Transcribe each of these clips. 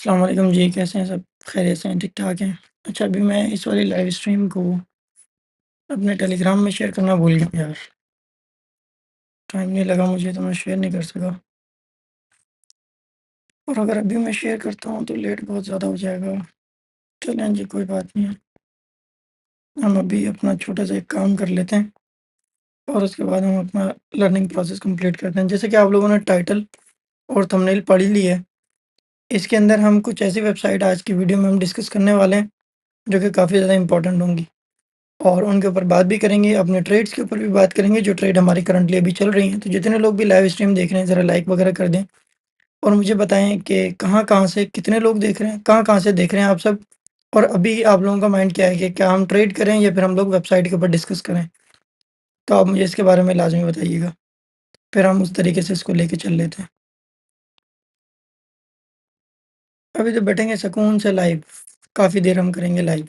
अस्सलाम वालेकुम जी, कैसे हैं सब? खैरियत से हैं, ठीक-ठाक हैं? अच्छा, अभी मैं इस वाली लाइव स्ट्रीम को अपने टेलीग्राम में शेयर करना भूल गया यार। टाइम नहीं लगा मुझे तो मैं शेयर नहीं कर सका। और अगर अभी मैं शेयर करता हूँ तो लेट बहुत ज़्यादा हो जाएगा। चलें जी, कोई बात नहीं है। हम अभी अपना छोटा-सा एक काम कर लेते हैं और उसके बाद हम अपना लर्निंग प्रोसेस कंप्लीट करते हैं। जैसे कि आप लोगों ने टाइटल और थंबनेल पढ़ ही ली है। इसके अंदर हम कुछ ऐसी वेबसाइट आज की वीडियो में हम डिस्कस करने वाले हैं, जो कि काफ़ी ज़्यादा इम्पोर्टेंट होंगी। और उनके ऊपर बात भी करेंगे, अपने ट्रेड्स के ऊपर भी बात करेंगे, जो ट्रेड हमारी करंटली अभी चल रही हैं। तो जितने लोग भी लाइव स्ट्रीम देख रहे हैं, ज़रा लाइक वगैरह कर दें और मुझे बताएँ कि कहाँ-कहाँ से, कितने लोग देख रहे हैं, कहाँ-कहाँ से देख रहे हैं आप सब? और अभी आप लोगों का माइंड क्या है कि क्या हम ट्रेड करें या फिर हम लोग वेबसाइट के ऊपर डिस्कस करें? तो आप मुझे इसके बारे में लाज़मी बताइएगा, फिर हम उस तरीके से इसको लेके चल लेते हैं। अभी तो बैठेंगे सुकून से लाइव, काफ़ी देर हम करेंगे लाइव।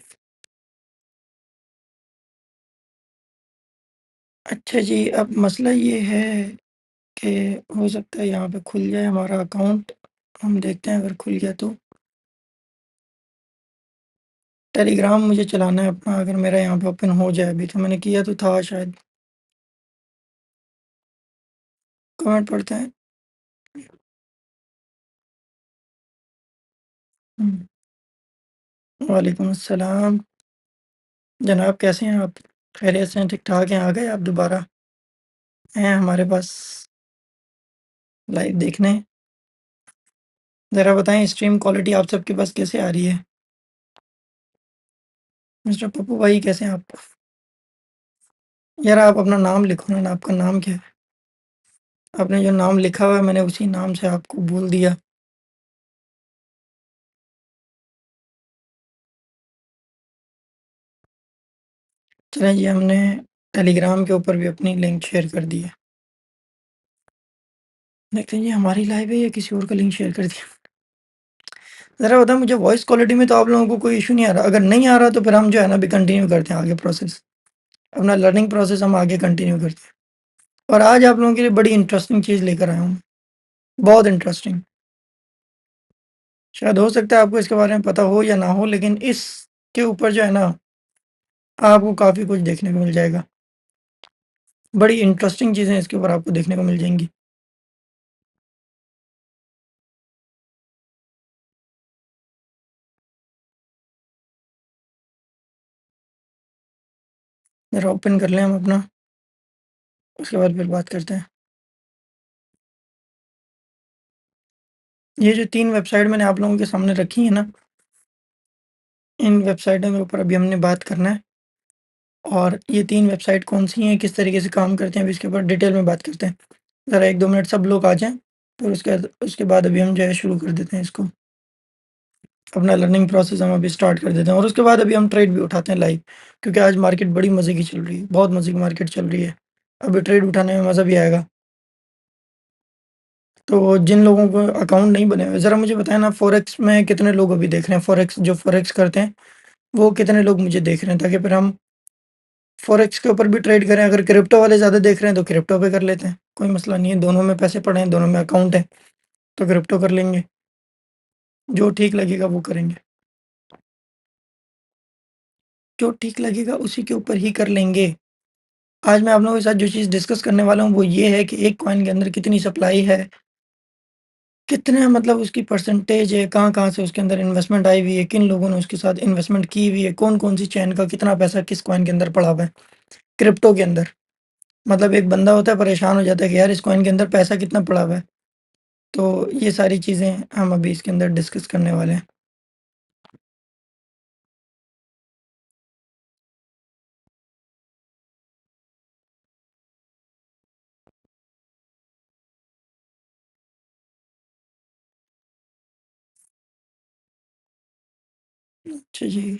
अच्छा जी, अब मसला ये है कि हो सकता है यहाँ पे खुल जाए हमारा अकाउंट, हम देखते हैं अगर खुल गया तो। टेलीग्राम मुझे चलाना है अपना, अगर मेरा यहाँ पे ओपन हो जाए, अभी तो मैंने किया तो था शायद। कमेंट पढ़ते हैं। हुँ, वालेकुम अस्सलाम। जनाब कैसे हैं आप? खैरियत से हैं, ठीक-ठाक हैं? आ गए आप दोबारा? हैं हमारे पास लाइव देखने। ज़रा बताएँ स्ट्रीम क्वालिटी आप सबके पास कैसे आ रही है? मिस्टर पप्पू भाई कैसे हैं आप? यार आप अपना नाम लिखो ना, आपका नाम क्या है? आपने जो नाम लिखा हुआ है मैंने उसी नाम से आपको बोल दिया। चलें जी, हमने टेलीग्राम के ऊपर भी अपनी लिंक शेयर कर दी है। देखते हैं जी हमारी लाइव है या किसी और का लिंक शेयर कर दिया। ज़रा बताएँ मुझे वॉइस क्वालिटी में तो आप लोगों को कोई इश्यू नहीं आ रहा? अगर नहीं आ रहा तो फिर हम जो है ना अभी कंटिन्यू करते हैं आगे प्रोसेस। अपना लर्निंग प्रोसेस हम आगे कंटिन्यू करते हैं। और आज आप लोगों के लिए बड़ी इंटरेस्टिंग चीज़ लेकर आया हूँ, बहुत इंटरेस्टिंग। शायद हो सकता है आपको इसके बारे में पता हो या ना हो, लेकिन इसके ऊपर जो है ना आपको काफ़ी कुछ देखने को मिल जाएगा। बड़ी इंटरेस्टिंग चीज़ें इसके ऊपर आपको देखने को मिल जाएँगी। ज़रा ओपन कर लें हम अपना, उसके बाद फिर बात करते हैं। ये जो 3 वेबसाइट मैंने आप लोगों के सामने रखी है ना, इन वेबसाइटों के ऊपर अभी हमने बात करना है। और ये 3 वेबसाइट कौन-सी हैं, किस तरीके से काम करते हैं, अभी इसके ऊपर डिटेल में बात करते हैं। ज़रा 1-2 मिनट सब लोग आ जाएँ, फिर उसके बाद अभी हम जो है शुरू कर देते हैं इसको। अपना लर्निंग प्रोसेस हम अभी स्टार्ट कर देते हैं और उसके बाद अभी हम ट्रेड भी उठाते हैं लाइव, क्योंकि आज मार्केट बड़ी मज़े की चल रही है, बहुत मज़े की मार्केट चल रही है। अभी ट्रेड उठाने में मज़ा भी आएगा। तो जिन लोगों को अकाउंट नहीं बने हुए, ज़रा मुझे बताएँ ना फ़ॉरेक्स में कितने लोग अभी देख रहे हैं? फ़ॉरेक्स करते हैं, वो कितने लोग मुझे देख रहे हैं? ताकि फिर हम फ़ॉरेक्स के ऊपर भी ट्रेड करें। अगर क्रिप्टो वाले ज़्यादा देख रहे हैं तो क्रिप्टो पे कर लेते हैं, कोई मसला नहीं है, दोनों में पैसे पड़े हैं, दोनों में अकाउंट है, तो क्रिप्टो कर लेंगे, जो ठीक लगेगा वो करेंगे। जो ठीक लगेगा उसी के ऊपर ही कर लेंगे। आज मैं आप लोगों के साथ जो चीज़ डिस्कस करने वाला हूँ वो ये है कि एक कॉइन के अंदर कितनी सप्लाई है, कितने मतलब उसकी परसेंटेज है, कहाँ-कहाँ से उसके अंदर इन्वेस्टमेंट आई हुई है, किन लोगों ने उसके साथ इन्वेस्टमेंट की हुई है, कौन-कौन सी चेन का कितना पैसा किस कॉइन के अंदर पड़ा हुआ है, क्रिप्टो के अंदर। मतलब एक बंदा होता है परेशान हो जाता है कि यार इस कॉइन के अंदर पैसा कितना पड़ा हुआ है। तो ये सारी चीज़ें हम अभी इसके अंदर डिस्कस करने वाले हैं। अच्छा जी,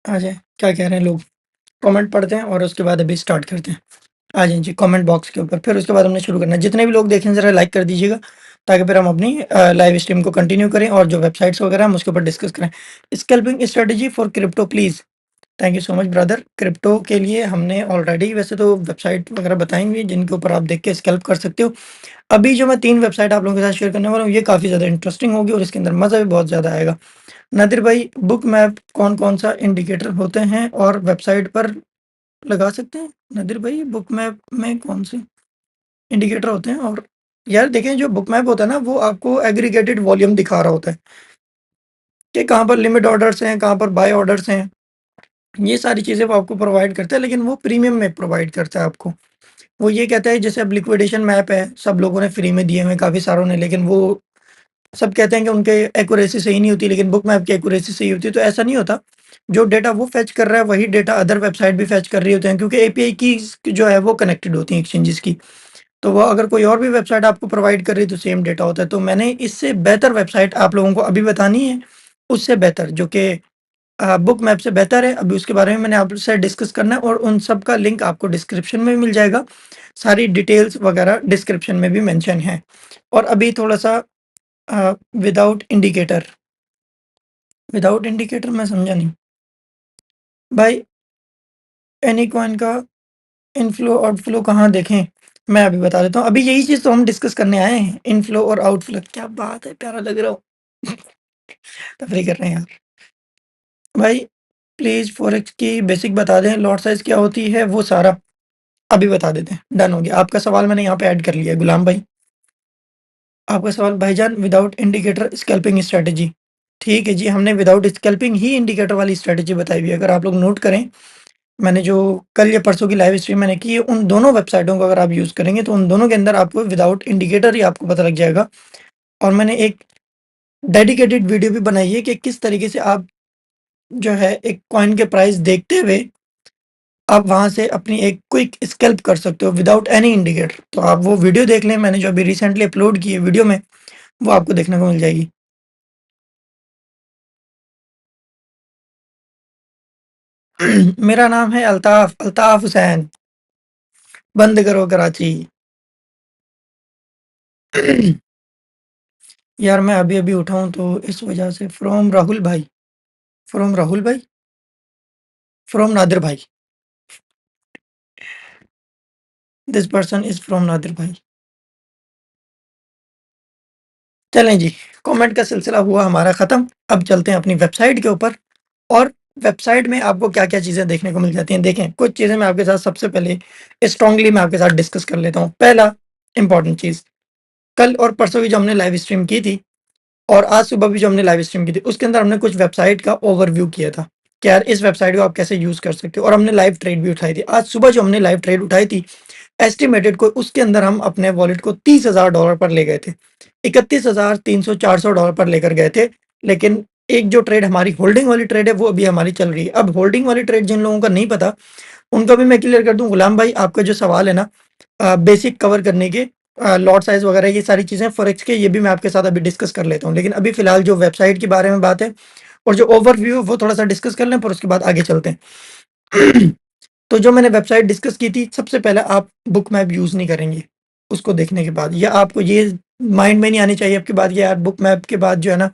आ जाएँ, क्या कह रहे हैं लोग? कमेंट पढ़ते हैं और उसके बाद अभी स्टार्ट करते हैं। हाँ जी, जी, कमेंट बॉक्स के ऊपर। फिर उसके बाद हमने शुरू करना है। जितने भी लोग देखें ज़रा लाइक कर दीजिएगा, ताकि फिर हम अपनी लाइव स्ट्रीम को कंटिन्यू करें और जो वेबसाइट्स वगैरह हम उसके ऊपर डिस्कस करें। Scalping strategy for crypto please. Thank you so much brother. Crypto के लिए हमने ऑलरेडी वैसे तो वेबसाइट वगैरह बताई हुई है, जिनके ऊपर आप देख के स्कैल्प कर सकते हो। अभी जो मैं 3 वेबसाइट आप लोगों के साथ शेयर करने वाला हूँ, ये काफ़ी ज़्यादा इंटरेस्टिंग होगी और इसके अंदर मज़ा भी बहुत ज़्यादा आएगा। नादिर भाई, बुक मैप कौन-कौन सा इंडिकेटर होते हैं और वेबसाइट पर लगा सकते हैं? नादिर भाई, बुक मैप में कौन से इंडिकेटर होते हैं? और यार देखें, जो बुक मैप होता है ना, वो आपको एग्रीगेटेड वॉल्यूम दिखा रहा होता है कि कहाँ पर लिमिट ऑर्डर्स हैं, कहाँ पर बाय ऑर्डर्स हैं। ये सारी चीज़ें वो आपको प्रोवाइड करता है, लेकिन वो प्रीमियम में प्रोवाइड करता है आपको। वो ये कहता है जैसे अब लिक्विडेशन मैप है, सब लोगों ने फ्री में दिए हुए हैं काफ़ी सारों ने, लेकिन वो सब कहते हैं कि उनके एक्यूरेसी सही नहीं होती, लेकिन बुक मैप की एक्यूरेसी सही होती है, तो ऐसा नहीं होता। जो डेटा वो फेच कर रहा है, वही डेटा अदर वेबसाइट भी फेच कर रही होते हैं, क्योंकि एपीआई कीज़ जो है वो कनेक्टेड होती हैं एक्सचेंजेस की। तो वो अगर कोई और भी वेबसाइट आपको प्रोवाइड कर रही है, तो सेम डेटा होता है। तो मैंने इससे बेहतर वेबसाइट आप लोगों को अभी बतानी है, उससे बेहतर जो कि बुक मैप से बेहतर है। अभी उसके बारे में मैंने आपसे डिस्कस करना है और उन सब का लिंक आपको डिस्क्रिप्शन में मिल जाएगा। सारी डिटेल्स वगैरह डिस्क्रिप्शन में भी मेंशन है। और अभी थोड़ा-सा विदाउट इंडिकेटर, विदाउट इंडिकेटर मैं समझा नहीं। भाई, एनी कॉइन का इनफ्लो आउटफ्लो कहाँ देखें? मैं अभी बता देता हूँ। अभी यही चीज़ तो हम डिस्कस करने आए हैं, इनफ्लो और आउटफ्लो। क्या बात है, प्यारा लग रहा हूँ। तफरीह कर रहे हैं यार। भाई, प्लीज़ फॉरेक्स की बेसिक बता दें, लॉट साइज़ क्या होती है, वो सारा अभी बता देते हैं। डन हो गया। आपका सवाल मैंने यहाँ पे ऐड कर लिया है गुलाम भाई। आपका सवाल भाईजान, विदाउट इंडिकेटर स्कैल्पिंग स्ट्रैटेजी। ठीक है जी, हमने विदाउट स्कैल्पिंग ही इंडिकेटर वाली स्ट्रैटेजी बताई हुई है। अगर आप लोग नोट करें, मैंने जो कल या परसों की लाइव स्ट्रीम मैंने की है, उन दोनों वेबसाइटों को अगर आप यूज़ करेंगे, तो उन दोनों के अंदर आपको विदाउट इंडिकेटर ही आपको पता लग जाएगा। और मैंने एक डेडिकेटेड वीडियो भी बनाई है कि किस तरीके से आप जो है एक कॉइन के प्राइस देखते हुए आप वहाँ से अपनी एक क्विक स्कैल्प कर सकते हो विदाउट एनी इंडिकेटर। तो आप वो वीडियो देख लें, मैंने जो अभी रिसेंटली अपलोड की है वीडियो में, वो आपको देखने को मिल जाएगी। मेरा नाम है अल्ताफ़, अल्ताफ़ हुसैन। बंद करो कराची। यार मैं अभी-अभी उठा हूँ, तो इस वजह से फ्रॉम राहुल भाई, फ्रॉम राहुल भाई, फ्रॉम नादिर भाई। This person is from Nadir भाई। चलें जी, कमेंट का सिलसिला हुआ हमारा ख़त्म। अब चलते हैं अपनी वेबसाइट के ऊपर और वेबसाइट में आपको क्या-क्या चीज़ें देखने को मिल जाती हैं। देखें, कुछ चीज़ें मैं आपके साथ सबसे पहले स्ट्रांगली मैं आपके साथ डिस्कस कर लेता हूँ। पहला इम्पोर्टेंट चीज़, कल और परसों की जो हमने लाइव स्ट्रीम की थी और आज सुबह भी जो हमने लाइव स्ट्रीम की थी, उसके अंदर हमने कुछ वेबसाइट का ओवरव्यू किया था कि यार इस वेबसाइट को आप कैसे यूज़ कर सकते हो, और हमने लाइव ट्रेड भी उठाई थी। आज सुबह जो हमने लाइव ट्रेड उठाई थी, एस्टिमेटेड को उसके अंदर हम अपने वॉलेट को $30,000 पर ले गए थे। 31,300 $400 पर लेकर गए थे। लेकिन एक जो ट्रेड हमारी होल्डिंग वाली ट्रेड है, वो अभी हमारी चल रही है। अब होल्डिंग वाली ट्रेड जिन लोगों का नहीं पता, उनका भी मैं क्लियर कर दूँ। गुलाम भाई, आपका जो सवाल है ना, बेसिक कवर करने के, लॉट साइज़ वगैरह ये सारी चीज़ें फॉरेक्स के, ये भी मैं आपके साथ अभी डिस्कस कर लेता हूँ। लेकिन अभी फ़िलहाल जो वेबसाइट के बारे में बात है और जो ओवरव्यू है, वो थोड़ा-सा डिस्कस कर लें, फिर उसके बाद आगे चलते हैं। तो जो मैंने वेबसाइट डिस्कस की थी, सबसे पहले आप बुक मैप यूज़ नहीं करेंगे, उसको देखने के बाद, या आपको ये माइंड में नहीं आनी चाहिए आपकी बात, कि यार बुक मैप के बाद जो है ना,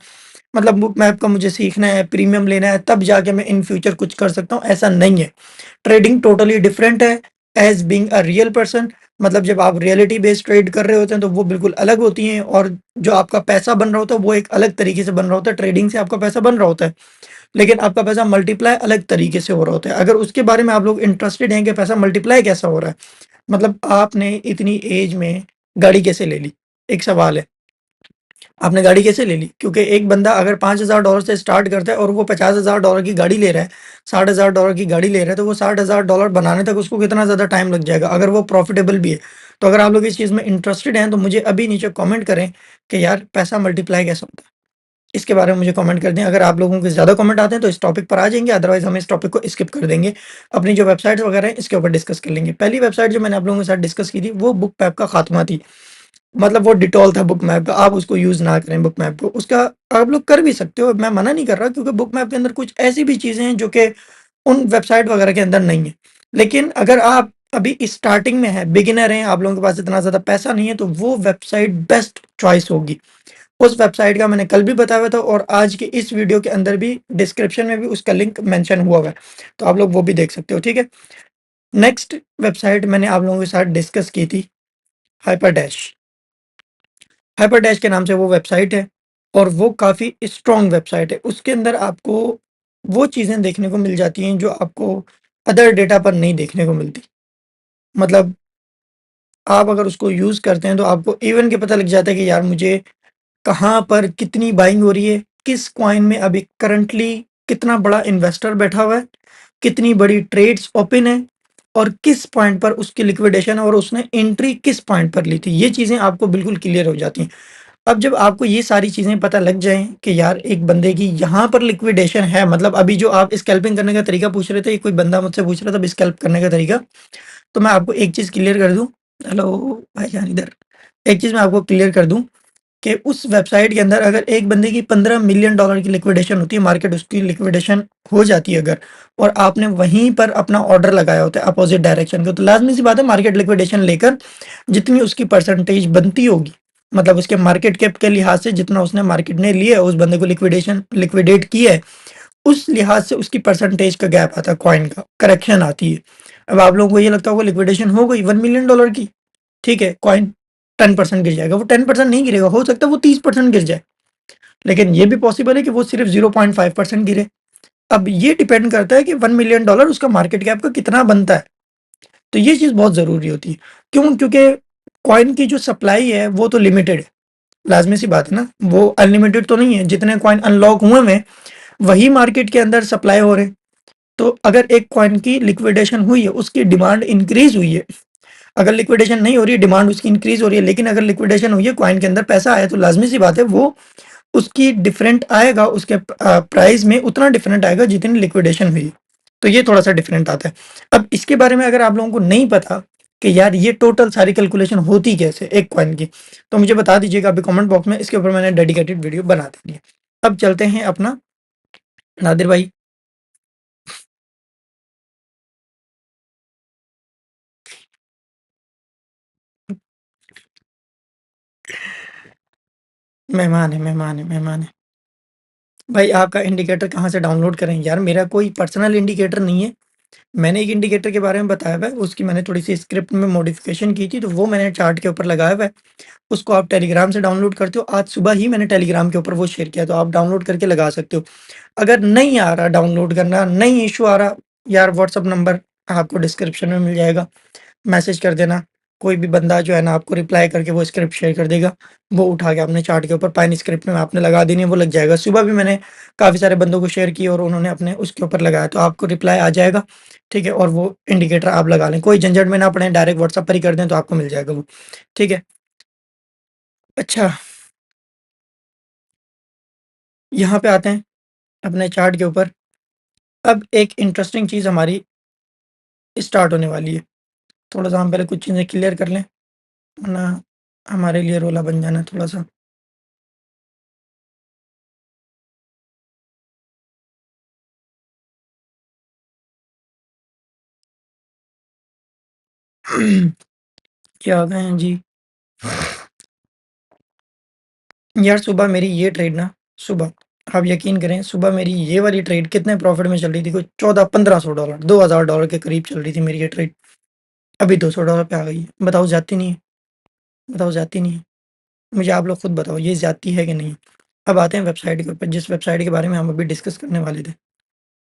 मतलब बुक मैप का मुझे सीखना है, प्रीमियम लेना है, तब जाके मैं इन फ्यूचर कुछ कर सकता हूँ, ऐसा नहीं है। ट्रेडिंग टोटली डिफरेंट है। As being a real person, मतलब जब आप रियलिटी बेस्ड ट्रेड कर रहे होते हैं, तो वो बिल्कुल अलग होती हैं, और जो आपका पैसा बन रहा होता है, वो एक अलग तरीके से बन रहा होता है। ट्रेडिंग से आपका पैसा बन रहा होता है, लेकिन आपका पैसा मल्टीप्लाई अलग तरीके से हो रहा होता है। अगर उसके बारे में आप लोग इंटरेस्टेड हैं कि पैसा मल्टीप्लाई कैसा हो रहा है, मतलब आपने इतनी एज में गाड़ी कैसे ले ली? एक सवाल है। आपने गाड़ी कैसे ले ली? क्योंकि एक बंदा अगर $5,000 से स्टार्ट करता है और वो $50,000 की गाड़ी ले रहा है, $60,000 की गाड़ी ले रहा है, तो वो $60,000 बनाने तक उसको कितना ज़्यादा टाइम लग जाएगा, अगर वो प्रॉफ़िटेबल भी है। तो अगर आप लोग इस चीज़ में इंटरेस्टेड हैं, तो मुझे अभी नीचे कमेंट करें कि यार पैसा मल्टीप्लाई कैसे होता है? इसके बारे में मुझे कमेंट कर दें। अगर आप लोगों के ज़्यादा कमेंट आते हैं, तो इस टॉपिक पर आ जाएँगे, अदरवाइज़ हम इस टॉपिक को स्किप कर देंगे। अपनी जो वेबसाइट्स वगैरह हैं, इसके ऊपर डिस्कस कर लेंगे। पहली वेबसाइट जो मैंने आप लोगों के साथ डिस्कस की थी, वो बुकमैप का खात्मा थी। मतलब वो डिटॉल था बुकमैप का, आप उसको यूज़ ना करें बुकमैप को। उसका आप लोग कर भी सकते हो, मैं मना नहीं कर रहा, क्योंकि बुकमैप के अंदर कुछ ऐसी भी चीज़ें हैं जो कि उन वेबसाइट वगैरह के अंदर नहीं है। लेकिन अगर आप अभी स्टार्टिंग में है, बिगिनर हैं, आप लोगों के पास इतना ज़्यादा पैसा नहीं है, तो वो वेबसाइट बेस्ट चॉइस होगी। उस वेबसाइट का मैंने कल भी बताया हुआ था और आज की इस वीडियो के अंदर भी डिस्क्रिप्शन में भी उसका लिंक मेंशन हुआ हुआ है, तो आप लोग वो भी देख सकते हो, ठीक है? नेक्स्ट वेबसाइट मैंने आप लोगों के साथ डिस्कस की थी, हाइपरडैश। हाइपरडैश के नाम से वो वेबसाइट है और वो काफ़ी स्ट्रॉन्ग वेबसाइट है। उसके अंदर आपको वो चीज़ें देखने को मिल जाती हैं जो आपको अदर डेटा पर नहीं देखने को मिलती। मतलब आप अगर उसको यूज़ करते हैं तो आपको इवन के पता लग जाता है कि यार मुझे कहाँ पर कितनी बाइंग हो रही है, किस कॉइन में अभी करंटली कितना बड़ा इन्वेस्टर बैठा हुआ है, कितनी बड़ी ट्रेड्स ओपन है और किस पॉइंट पर उसकी लिक्विडेशन है और उसने एंट्री किस पॉइंट पर ली थी। ये चीज़ें आपको बिल्कुल क्लियर हो जाती हैं। अब जब आपको ये सारी चीज़ें पता लग जाएँ कि यार एक बंदे की यहाँ पर लिक्विडेशन है, मतलब अभी जो आप स्कैल्पिंग करने का तरीका पूछ रहे थे, कोई बंदा मुझसे पूछ रहा था स्कैल्प करने का तरीका, तो मैं आपको एक चीज़ क्लियर कर दूँ। हेलो भाईजान इधर। एक चीज़ मैं आपको क्लियर कर दूँ कि उस वेबसाइट के अंदर अगर एक बंदे की $15 मिलियन की लिक्विडेशन होती है, मार्केट उसकी लिक्विडेशन हो जाती है अगर, और आपने वहीं पर अपना ऑर्डर लगाया होता है अपोज़िट डायरेक्शन का, तो लाज़मी सी बात है मार्केट लिक्विडेशन लेकर जितनी उसकी परसेंटेज बनती होगी, मतलब उसके मार्केट कैप के लिहाज से जितना उसने मार्केट ने लिया है, उस बंदे को लिक्विडेट किया है, उस लिहाज से उसकी परसेंटेज का गैप आता है, कॉइन का करेक्शन आती है। अब आप लोगों को ये लगता होगा लिक्विडेशन हो गई $1 मिलियन की, ठीक है, कॉइन 10% गिर जाएगा, वो 10% नहीं गिरेगा, हो सकता है वो 30% गिर जाए, लेकिन ये भी पॉसिबल है कि वो सिर्फ 0.5% गिरे। अब ये डिपेंड करता है कि $1 मिलियन उसका मार्केट कैप का कितना बनता है, तो ये चीज़ बहुत ज़रूरी होती है। क्यों? क्योंकि कॉइन की जो सप्लाई है वो तो लिमिटेड है, लाज़मी सी बात है ना, वो अनलिमिटेड तो नहीं है, जितने कॉइन अनलॉक हुए हैं वही मार्केट के अंदर सप्लाई हो रहे हैं। तो अगर एक कॉइन की लिक्विडेशन हुई है, उसकी डिमांड इंक्रीज़ हुई है, अगर लिक्विडेशन नहीं हो रही है, डिमांड उसकी इंक्रीज़ हो रही है, लेकिन अगर लिक्विडेशन हुई है, कॉइन के अंदर पैसा आया, तो लाज़मी सी बात है वो उसकी डिफरेंट आएगा, उसके प्राइस में उतना डिफरेंट आएगा जितनी लिक्विडेशन हुई। तो ये थोड़ा-सा डिफरेंट आता है। अब इसके बारे में अगर आप लोगों को नहीं पता कि यार ये टोटल सारी कैलकुलेशन होती कैसे एक कॉइन की, तो मुझे बता दीजिएगा अभी कमेंट बॉक्स में, इसके ऊपर मैंने डेडिकेटेड वीडियो बना देनी है। अब चलते हैं अपना नादिर भाई। मेहमान है, मेहमान है, मेहमान है। भाई आपका इंडिकेटर कहाँ से डाउनलोड करें यार? मेरा कोई पर्सनल इंडिकेटर नहीं है। मैंने एक इंडिकेटर के बारे में बताया हुआ है, उसकी मैंने थोड़ी-सी स्क्रिप्ट में मॉडिफ़िकेशन की थी, तो वो मैंने चार्ट के ऊपर लगाया हुआ है। उसको आप टेलीग्राम से डाउनलोड करते हो, आज सुबह ही मैंने टेलीग्राम के ऊपर वो शेयर किया, तो आप डाउनलोड करके लगा सकते हो। अगर नहीं आ रहा डाउनलोड करना, नहीं इश्यू आ रहा, यार व्हाट्सएप नंबर आपको डिस्क्रिप्शन में मिल जाएगा, मैसेज कर देना। कोई भी बंदा जो है ना आपको रिप्लाई करके वो स्क्रिप्ट शेयर कर देगा, वो उठा के अपने चार्ट के ऊपर पाइन स्क्रिप्ट में आपने लगा देनी है, वो लग जाएगा। सुबह भी मैंने काफ़ी सारे बंदों को शेयर की और उन्होंने अपने उसके ऊपर लगाया, तो आपको रिप्लाई आ जाएगा, ठीक है? और वो इंडिकेटर आप लगा लें, कोई झंझट में ना पड़ें, डायरेक्ट व्हाट्सएप पर ही कर दें, तो आपको मिल जाएगा वो, ठीक है? अच्छा, यहाँ पे आते हैं अपने चार्ट के ऊपर। अब एक इंटरेस्टिंग चीज़ हमारी स्टार्ट होने वाली है। थोड़ा-सा हम पहले कुछ चीज़ें क्लियर कर लें, वरना हमारे लिए रोला बन जाना है थोड़ा-सा। क्या आ गए हैं जी? यार सुबह मेरी ये ट्रेड ना, सुबह आप यकीन करें, सुबह मेरी ये वाली ट्रेड कितने प्रॉफ़िट में चल रही थी, कोई $1400-1500 $2000 के करीब चल रही थी मेरी ये ट्रेड। अभी $200 पे आ गई है। बताओ जाती नहीं है? बताओ जाती नहीं है? मुझे आप लोग खुद बताओ ये जाती है कि नहीं? अब आते हैं वेबसाइट के ऊपर, जिस वेबसाइट के बारे में हम अभी डिस्कस करने वाले थे।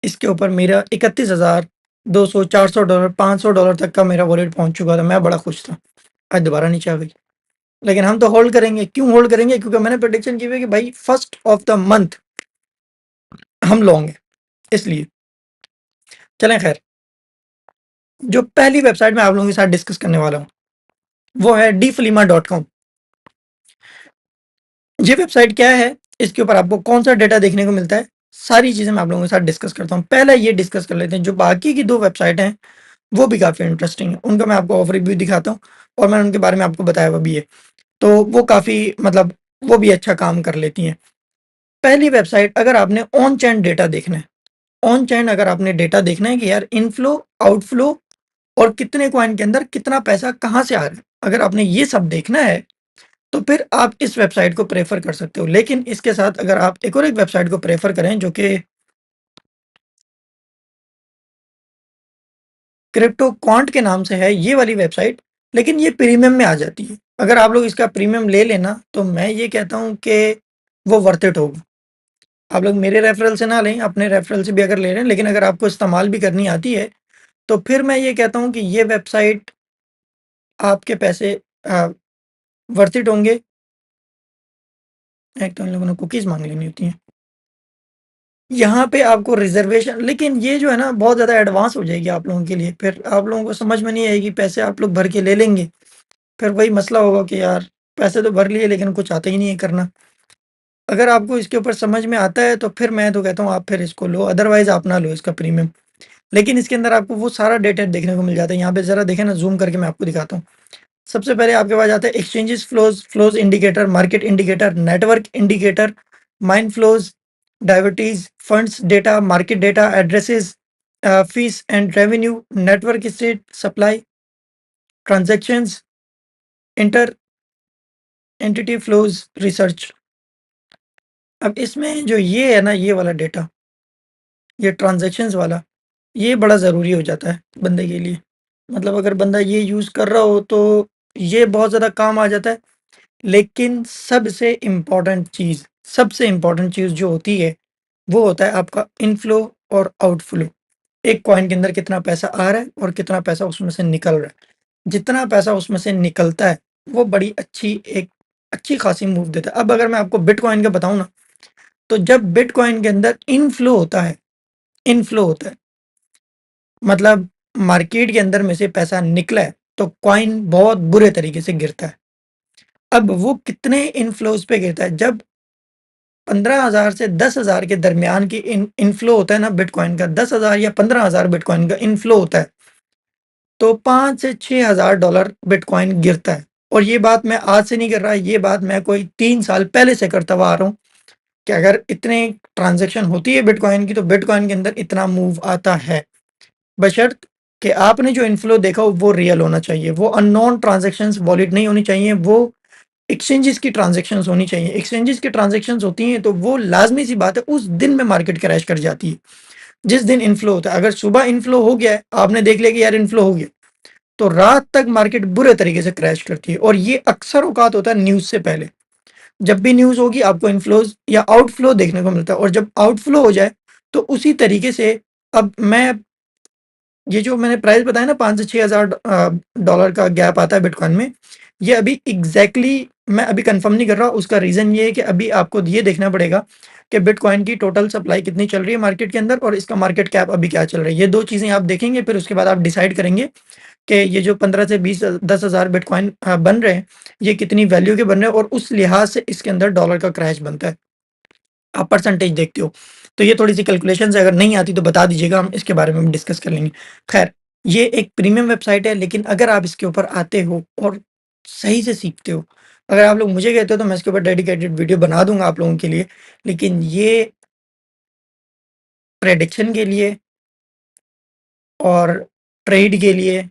इसके ऊपर मेरा 31,200 $400 $500 तक का मेरा वॉलेट पहुँच चुका था, मैं बड़ा खुश था। आज दोबारा नीचे आ गई। लेकिन हम तो होल्ड करेंगे, क्यों होल्ड करेंगे? क्योंकि मैंने प्रेडिक्शन की हुई है कि भाई फर्स्ट ऑफ द मंथ हम लॉन्ग हैं, इसलिए। चलें खैर, जो पहली वेबसाइट मैं आप लोगों के साथ डिस्कस करने वाला हूँ, वो है dflima.com। ये वेबसाइट क्या है? इसके ऊपर आपको कौन-सा डेटा देखने को मिलता है? सारी चीज़ें मैं आप लोगों के साथ डिस्कस करता हूँ। पहले ये डिस्कस कर लेते हैं, जो बाकी की 2 वेबसाइट हैं, वो भी काफ़ी इंटरेस्टिंग है। उनका मैं आपको ओवरव्यू दिखाता हूँ और मैंने उनके बारे में आपको बताया हुआ भी है। तो वो काफ़ी मतलब वो भी अच्छा काम कर लेती हैं। पहली वेबसाइट, अगर आपने ऑन चेन डेटा देखना है, ऑन चेन अगर आपने डेटा देखना है कि यार इनफ्लो, आउटफ्लो और कितने कॉइन के अंदर कितना पैसा कहाँ से आ रहा है। अगर आपने ये सब देखना है, तो फिर आप इस वेबसाइट को प्रेफ़र कर सकते हो। लेकिन इसके साथ अगर आप एक और एक वेबसाइट को प्रेफ़र करें जो कि क्रिप्टो क्वांट के नाम से है ये वाली वेबसाइट, लेकिन ये प्रीमियम में आ जाती है। अगर आप लोग इसका प्रीमियम ले लेना, तो मैं ये कहता हूँ कि वो वर्थ इट होगा। आप लोग मेरे रेफरल से ना लें, अपने रेफरल से भी अगर ले रहे हैं, लेकिन अगर आपको इस्तेमाल भी करनी आती है, तो फिर मैं ये कहता हूँ कि ये वेबसाइट आपके पैसे अ, वर्थ इट होंगे। एक तो इन लोगों ने कुकीज़ माँग लेनी होती हैं। यहाँ पे आपको रिज़र्वेशन, लेकिन ये जो है ना बहुत ज़्यादा एडवांस हो जाएगी आप लोगों के लिए, फिर आप लोगों को समझ में नहीं आएगी, पैसे आप लोग भर के ले लेंगे, फिर वही मसला होगा कि यार पैसे तो भर लिए लेकिन कुछ आता ही नहीं है करना। अगर आपको इसके ऊपर समझ में आता है तो फिर मैं तो कहता हूँ आप फिर इसको लो, अदरवाइज़ आप ना लो इसका प्रीमियम। लेकिन इसके अंदर आपको वो सारा डेटा देखने को मिल जाता है। यहाँ पे ज़रा देखें ना, ज़ूम करके मैं आपको दिखाता हूँ। सबसे पहले आपके पास आता है exchanges flows indicator, market indicator, network indicator, mine flows, derivatives, funds data, market data, addresses, fees and revenue, network state, supply, transactions, inter entity flows, research. अब इसमें जो ये है ना, ये वाला डेटा, ये ट्रांज़ैक्शंस वाला, ये बड़ा ज़रूरी हो जाता है बंदे के लिए। मतलब अगर बंदा ये यूज़ कर रहा हो तो ये बहुत ज़्यादा काम आ जाता है। लेकिन सबसे इम्पोर्टेंट चीज़ जो होती है, वो होता है आपका इनफ्लो और आउटफ्लो। एक कॉइन के अंदर कितना पैसा आ रहा है और कितना पैसा उसमें से निकल रहा है। जितना पैसा उसमें से निकलता है, वो बड़ी अच्छी खासी मूव देता है। अब अगर मैं आपको बिटकॉइन का बताऊँ ना, तो जब बिटकॉइन के अंदर इनफ्लो होता है, मतलब मार्केट के अंदर में से पैसा निकला है, तो कॉइन बहुत बुरे तरीके से गिरता है। अब वो कितने इनफ्लोज़ पे गिरता है, जब 15,000 से 10,000 के दरमियान की इनफ्लो होता है ना बिटकॉइन का, 10,000 या 15,000 बिटकॉइन का इनफ्लो होता है, तो 5 से 6,000 डॉलर बिटकॉइन गिरता है। और ये बात मैं आज से नहीं कर रहा, ये बात मैं कोई 3 साल पहले से करता हुआ आ रहा हूँ कि अगर इतने ट्रांज़ैक्शन होती है बिटकॉइन की, तो बिटकॉइन के अंदर इतना मूव आता है। बशर्त कि आपने जो इनफ्लो देखा हो वो रियल होना चाहिए, वो अननोन ट्रांज़ैक्शंस वॉलिड नहीं होनी चाहिए, वो एक्सचेंजेस की ट्रांज़ैक्शंस होनी चाहिए। एक्सचेंजेस की ट्रांज़ैक्शंस होती हैं तो वो लाज़मी सी बात है उस दिन में मार्केट क्रैश कर जाती है, जिस दिन इनफ्लो होता है। अगर सुबह इनफ्लो हो गया है, आपने देख लिया कि यार इनफ्लो हो गया, तो रात तक मार्केट बुरे तरीके से क्रैश करती है, और ये अक्सर औकात होता है न्यूज़ से पहले। जब भी न्यूज़ होगी आपको इनफ्लोज़ या आउटफ्लो देखने को मिलता है, और जब आउटफ्लो हो जाए तो उसी तरीके से, अब मैं ये जो मैंने प्राइस बताया ना 5 से 6,000 डॉलर का गैप आता है बिटकॉइन में, ये अभी एग्ज़ैक्टली मैं अभी कन्फर्म नहीं कर रहा। उसका रीज़न ये है कि अभी आपको ये देखना पड़ेगा कि बिटकॉइन की टोटल सप्लाई कितनी चल रही है मार्केट के अंदर, और इसका मार्केट कैप अभी क्या चल रहा है। ये 2 चीज़ें आप देखेंगे, फिर उसके बाद आप डिसाइड करेंगे कि ये जो 15 से 20 10,000 बिटकॉइन बन रहे हैं, ये कितनी वैल्यू के बन रहे हैं, और उस लिहाज से इसके अंदर डॉलर का क्रैश बनता है। आप परसेंटेज देखते हो। तो ये थोड़ी-सी कैलकुलेशंस अगर नहीं आती तो बता दीजिएगा, हम इसके बारे में भी डिस्कस कर लेंगे। ख़ैर, ये एक प्रीमियम वेबसाइट है, लेकिन अगर आप इसके ऊपर आते हो और सही से सीखते हो, अगर आप लोग मुझे कहते हो तो मैं इसके ऊपर डेडिकेटेड वीडियो बना दूँगा आप लोगों के लिए। लेकिन ये प्रेडिक्शन के लिए और ट्रेड के लिए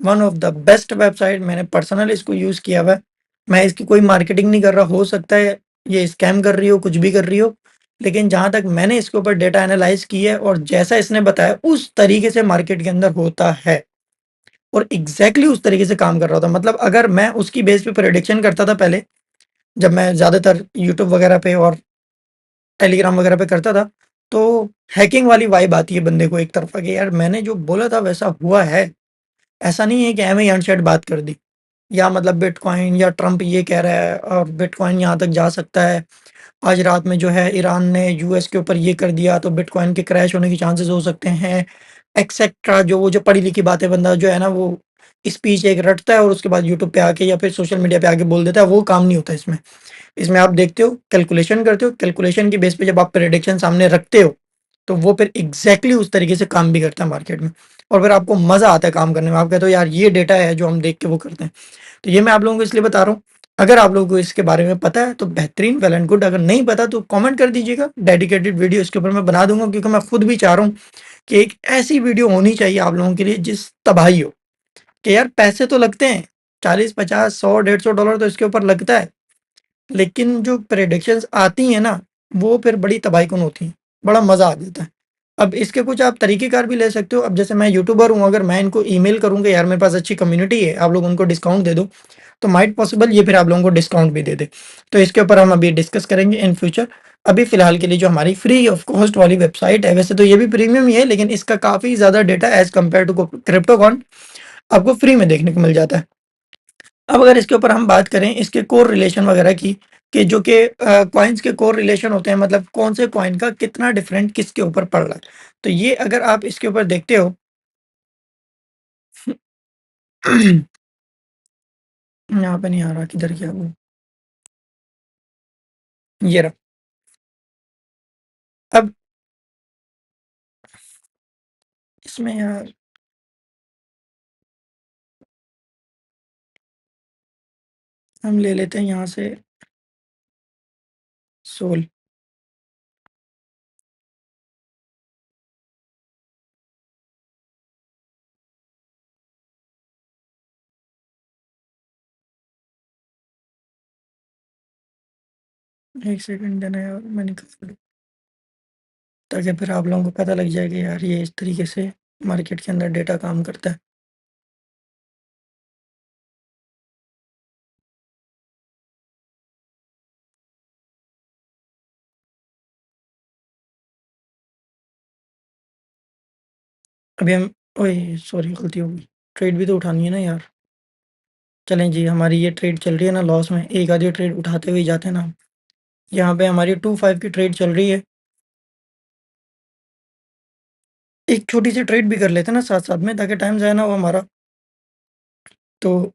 one of the best website, मैंने पर्सनली इसको यूज़ किया हुआ है। मैं इसकी कोई मार्केटिंग नहीं कर रहा, हो सकता है ये स्कैम कर रही हो, कुछ भी कर रही हो, लेकिन जहाँ तक मैंने इसके ऊपर डेटा एनालाइज़ की है और जैसा इसने बताया उस तरीके से मार्केट के अंदर होता है, और एग्ज़ैक्टली उस तरीके से काम कर रहा था। मतलब अगर मैं उसकी बेस पे प्रेडिक्शन करता था पहले, जब मैं ज़्यादातर यूट्यूब वगैरह पे और टेलीग्राम वगैरह पे करता था, तो हैकिंग वाली वाइब आती है बंदे को एक तरफ़ा कि यार मैंने जो बोला था वैसा हुआ है। ऐसा नहीं है कि ऐवें ही अनशर्ट बात कर दी। या मतलब बिटकॉइन या ट्रम्प ये कह रहा है और बिटकॉइन यहाँ तक जा सकता है। आज रात में जो है ईरान ने यूएस के ऊपर ये कर दिया तो बिटकॉइन के क्रैश होने के चांसेस हो सकते हैं, एक्सेट्रा। जो पढ़ी लिखी बातें बंदा जो है ना वो स्पीच एक रटता है और उसके बाद यूट्यूब पे आके या फिर सोशल मीडिया पे आके बोल देता है, वो काम नहीं होता इसमें। इसमें आप देखते हो, कैलकुलेशन करते हो, कैलकुलेशन की बेस पे जब आप प्रेडिक्शन सामने रखते हो, तो वो फिर एग्ज़ैक्टली उस तरीके से काम भी करता है मार्केट में, और फिर आपको मज़ा आता है काम करने में। आप कहते हो यार ये डेटा है जो हम देख के वो करते हैं। तो ये मैं आप लोगों को इसलिए बता रहा हूँ। अगर आप लोगों को इसके बारे में पता है तो बेहतरीन, वेल एंड गुड। अगर नहीं पता तो कमेंट कर दीजिएगा, डेडिकेटेड वीडियो इसके ऊपर मैं बना दूँगा, क्योंकि मैं खुद भी चाह रहा हूँ कि एक ऐसी वीडियो होनी चाहिए आप लोगों के लिए जिस तबाही हो, कि यार पैसे तो लगते हैं, 40, 50, 100, $150 तो इसके ऊपर लगता है, लेकिन जो प्रेडिक्शंस आती हैं ना, वो फिर बड़ी तबाहीकुन होती हैं, बड़ा मज़ा आ जाता है। अब इसके कुछ आप तरीक़ेकार भी ले सकते हो, अब जैसे मैं यूट्यूबर हूँ, अगर मैं इनको ईमेल करूँ कि यार मेरे पास अच्छी कम्युनिटी है, आप लोग उनको डिस्काउंट दे दो, तो माइट पॉसिबल ये फिर आप लोगों को डिस्काउंट भी दे दे। तो इसके ऊपर हम अभी डिस्कस करेंगे इन फ्यूचर। अभी फ़िलहाल के लिए जो हमारी फ्री ऑफ कॉस्ट वाली वेबसाइट है, वैसे तो ये भी प्रीमियम ही है, लेकिन इसका काफ़ी ज़्यादा डेटा एज़ कम्पेयर टू क्रिप्टोकॉन आपको फ्री में देखने को मिल जाता है। अब अगर इसके ऊपर हम बात करें इसके कोर रिलेशन वगैरह की, कि जो कि कॉइन्स के कोर रिलेशन होते हैं, मतलब कौन से कॉइन का कितना डिफरेंट किसके ऊपर पड़ रहा है। तो ये अगर आप इसके ऊपर देखते हो यहाँ पे नहीं आ रहा, किधर गया वो? ये रहा। अब इसमें यार हम ले लेते हैं यहाँ से सोल। एक सेकंड देना यार, मैं निकाल लूँ, ताकि फिर आप लोगों को पता लग जाए कि यार ये इस तरीके से मार्केट के अंदर डेटा काम करता है। अभी हम ओए सॉरी, गलती हो गई। ट्रेड भी तो उठानी है ना यार। चलें जी, हमारी ये ट्रेड चल रही है ना लॉस में, एक आधी ट्रेड उठाते हुए ही जाते हैं ना हम। यहाँ पे हमारी 2-5 की ट्रेड चल रही है। एक छोटी-सी ट्रेड भी कर लेते हैं ना साथ-साथ में, ताकि टाइम ज़ाया ना हो हमारा। तो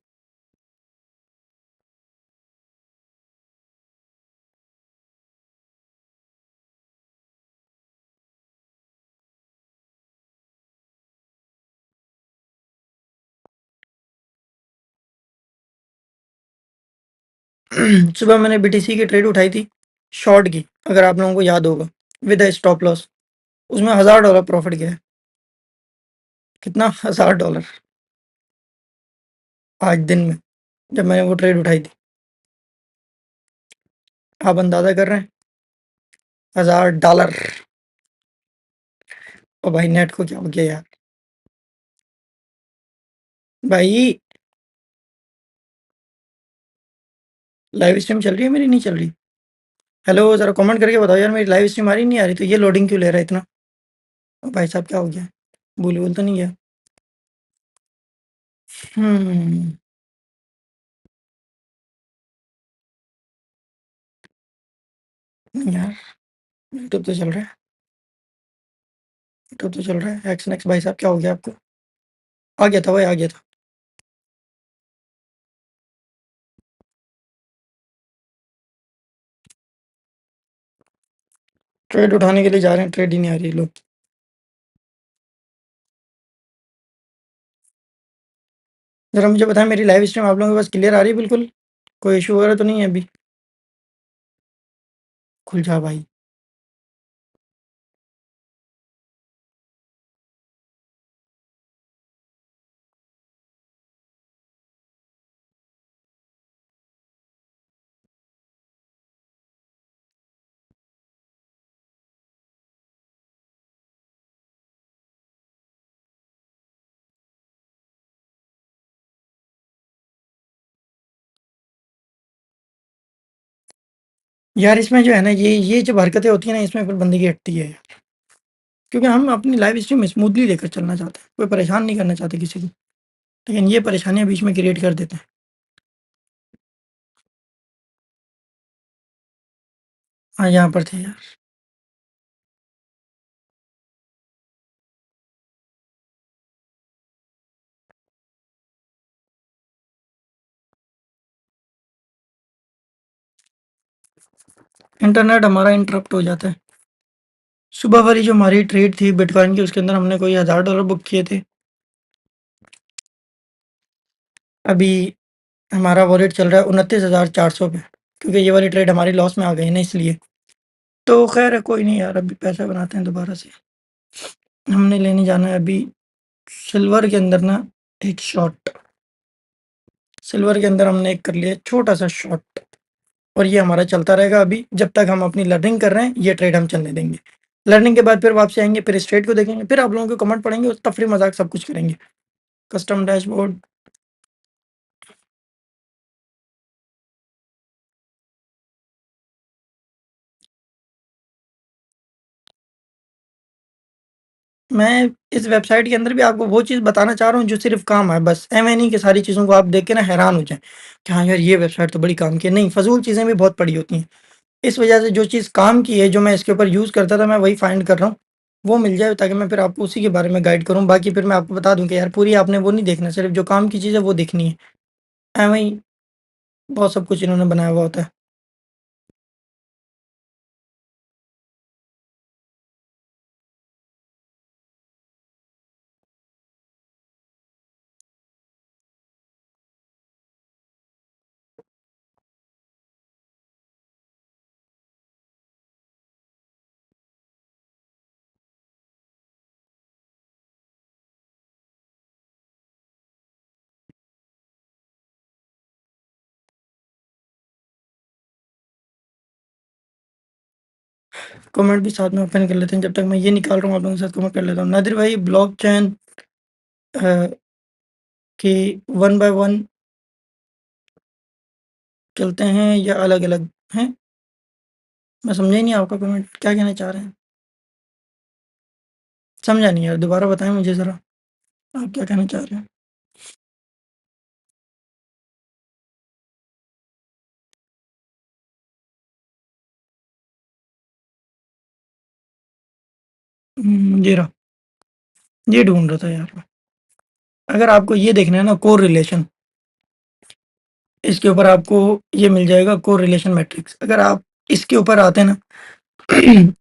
सुबह मैंने बीटीसी की ट्रेड उठाई थी, शॉर्ट की, अगर आप लोगों को याद होगा, विद अ स्टॉप लॉस। उसमें $1000 प्रॉफ़िट गया है। कितना? $1000 आज दिन में, जब मैंने वो ट्रेड उठाई थी। आप अंदाज़ा कर रहे हैं? $1000। ओ भाई नेट को क्या हो गया यार? भाई लाइव स्ट्रीम चल रही है मेरी, नहीं चल रही? हेलो, ज़रा कमेंट करके बताओ यार, मेरी लाइव स्ट्रीम आ रही नहीं आ रही? तो ये लोडिंग क्यों ले रहा है इतना? ओ भाई साहब क्या हो गया? भूल-वूल तो नहीं गया? हुँ, नहीं यार, यूट्यूब तो चल रहा है, यूट्यूब तो चल रहा है। एक्स नेक्स्ट भाई साहब क्या हो गया आपको? आ गया था भाई, आ गया था। ट्रेड उठाने के लिए जा रहे हैं, ट्रेड ही नहीं आ रही लो। ज़रा मुझे बताएँ, मेरी लाइव स्ट्रीम आप लोगों के पास क्लियर आ रही है बिल्कुल? कोई इश्यू वगैरह तो नहीं है अभी? खुल जा भाई। यार इसमें जो है ना, ये जब हरकतें होती हैं ना, इसमें फिर बंदे की हटती है यार। क्योंकि हम अपनी लाइव स्ट्रीम स्मूथली लेकर चलना चाहते हैं, कोई परेशान नहीं करना चाहते किसी को। लेकिन ये परेशानियाँ बीच में क्रिएट कर देते हैं। हाँ, यहाँ पर थे यार। इंटरनेट हमारा इंटरप्ट हो जाता है। सुबह वाली जो हमारी ट्रेड थी बिटकॉइन की, उसके अंदर हमने कोई $1000 बुक किए थे। अभी हमारा वॉलेट चल रहा है 29,400 पे, क्योंकि ये वाली ट्रेड हमारी लॉस में आ गई ना इसलिए। तो खैर है, कोई नहीं यार, अभी पैसा बनाते हैं दोबारा से। हमने लेने जाना है अभी सिल्वर के अंदर ना एक शॉट। सिल्वर के अंदर हमने एक कर लिया छोटा-सा शॉट और ये हमारा चलता रहेगा अभी जब तक हम अपनी लर्निंग कर रहे हैं, ये ट्रेड हम चलने देंगे। लर्निंग के बाद फिर वापसी आएँगे, फिर इस ट्रेड को देखेंगे, फिर आप लोगों के कमेंट पढ़ेंगे और तफरीह मज़ाक सब कुछ करेंगे। कस्टम डैशबोर्ड मैं इस वेबसाइट के अंदर भी आपको वो चीज़ बताना चाह रहा हूँ जो सिर्फ़ काम आए बस। ऐवें नहीं कि सारी चीज़ों को आप देख के ना हैरान हो जाएँ, कि हाँ यार ये वेबसाइट तो बड़ी काम की है। नहीं, फ़ज़ूल चीज़ें भी बहुत पड़ी होती हैं। इस वजह से जो चीज़ काम की है, जो मैं इसके ऊपर यूज़ करता था, मैं वही फाइंड कर रहा हूँ। वो मिल जाए ताकि मैं फिर आपको उसी के बारे में गाइड करूँ। बाकी फिर मैं आपको बता दूँ कि यार पूरी आपने वो नहीं देखना, सिर्फ़ जो काम की चीज़ है वो देखनी है। ऐवें ही बहुत सब कुछ इन्होंने बनाया हुआ होता है। कमेंट भी साथ में ओपन कर लेते हैं, जब तक मैं ये निकाल रहा हूँ आप लोगों के साथ कमेंट कर लेता हूँ। नादिर भाई ब्लॉकचेन अ, की 1 बाय 1 चलते हैं या अलग-अलग हैं? मैं समझा ही नहीं आपका कमेंट, क्या कहना चाह रहे हैं? समझा नहीं यार, दोबारा बताएँ मुझे ज़रा, आप क्या कहना चाह रहे हैं? ये रहा, ये ढूँढ रहा था यार मैं। अगर आपको ये देखना है ना कोरिलेशन, इसके ऊपर आपको ये मिल जाएगा कोरिलेशन मैट्रिक्स। अगर आप इसके ऊपर आते हैं ना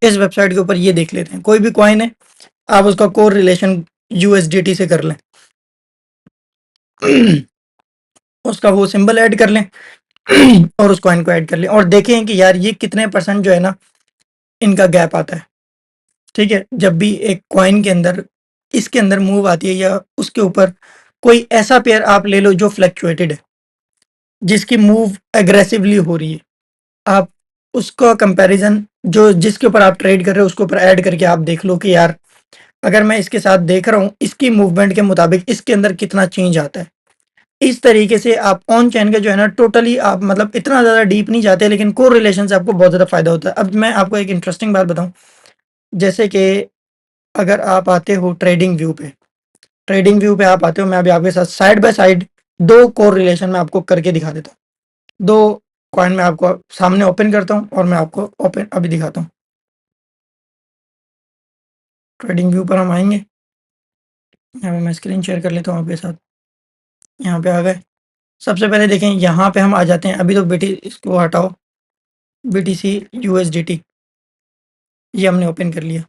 इस वेबसाइट के ऊपर ये देख लेते हैं, कोई भी कॉइन है, आप उसका कोरिलेशन यूएसडीटी से कर लें। उसका वो सिंबल ऐड कर लें और उस कॉइन को ऐड कर लें और देखें कि यार ये कितने परसेंट जो है ना इनका गैप आता है। ठीक है? जब भी एक कॉइन के अंदर इसके अंदर मूव आती है या उसके ऊपर कोई ऐसा पेयर आप ले लो जो फ्लक्चुएटेड है, जिसकी मूव एग्रेसिवली हो रही है। आप उसका कंपैरिज़न जो जिसके ऊपर आप ट्रेड कर रहे हो उसके ऊपर ऐड करके आप देख लो कि यार अगर मैं इसके साथ देख रहा हूँ, इसकी मूवमेंट के मुताबिक इसके अंदर कितना चेंज आता है। इस तरीके से आप ऑन चेन का जो है ना टोटली आप मतलब इतना ज़्यादा डीप नहीं जाते लेकिन कोरिलेशन से आपको बहुत ज़्यादा फ़ायदा होता है। अब मैं आपको एक इंटरेस्टिंग बात बताऊँ, जैसे कि अगर आप आते हो ट्रेडिंग व्यू पे आप आते हो, मैं अभी आपके साथ साइड बाय साइड 2 कोरिलेशन मैं आपको करके दिखा देता हूँ। 2 कॉइन मैं आपको सामने ओपन करता हूँ और मैं आपको ओपन अभी दिखाता हूँ। ट्रेडिंग व्यू पर हम आएँगे, यहाँ पे मैं स्क्रीन शेयर कर लेता हूँ आपके साथ। यहाँ पे आ गए। सबसे पहले देखें यहाँ पे हम आ जाते हैं, अभी तो बीटी इसको हटाओ, बीटीसी यूएसडीटी ये हमने ओपन कर लिया।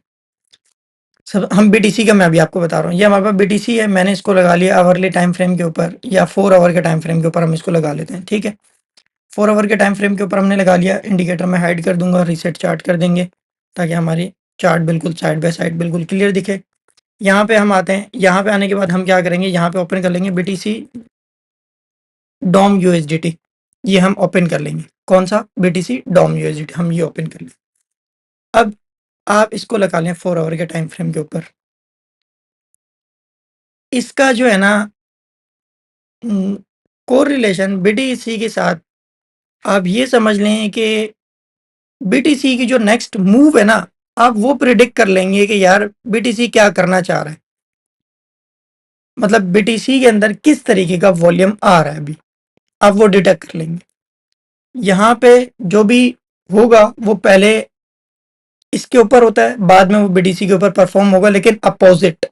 सब हम बीटीसी का मैं अभी आपको बता रहा हूँ, ये हमारे पास बीटीसी है, मैंने इसको लगा लिया आवरली टाइम फ्रेम के ऊपर या 4 आवर के टाइम फ्रेम के ऊपर हम इसको लगा लेते हैं, ठीक है? 4 आवर के टाइम फ्रेम के ऊपर हमने लगा लिया, इंडिकेटर में हाइड कर दूँगा, रीसेट चार्ट कर देंगे, ताकि हमारी चार्ट बिल्कुल साइड बाय साइड बिल्कुल क्लियर दिखे। यहाँ पे हम आते हैं, यहाँ पे आने के बाद हम क्या करेंगे, यहाँ पे ओपन कर लेंगे बीटीसी डॉम यूएसडीटी, ये हम ओपन कर लेंगे। कौन-सा? बीटीसी डॉम यूएसडीटी हम ये ओपन कर लेंगे। अब आप इसको लगा लें 4 आवर के टाइम फ्रेम के ऊपर। इसका जो है ना उम, कोरिलेशन बीटीसी के साथ आप ये समझ लें कि बीटीसी की जो नेक्स्ट मूव है ना, आप वो प्रेडिक्ट कर लेंगे कि यार बीटीसी क्या करना चाह रहा है। मतलब बीटीसी के अंदर किस तरीके का वॉल्यूम आ रहा है अभी, आप वो डिटेक्ट कर लेंगे। यहाँ पे जो भी होगा वो पहले इसके ऊपर होता है, बाद में वो बीटीसी के ऊपर परफॉर्म होगा लेकिन अपोज़िट,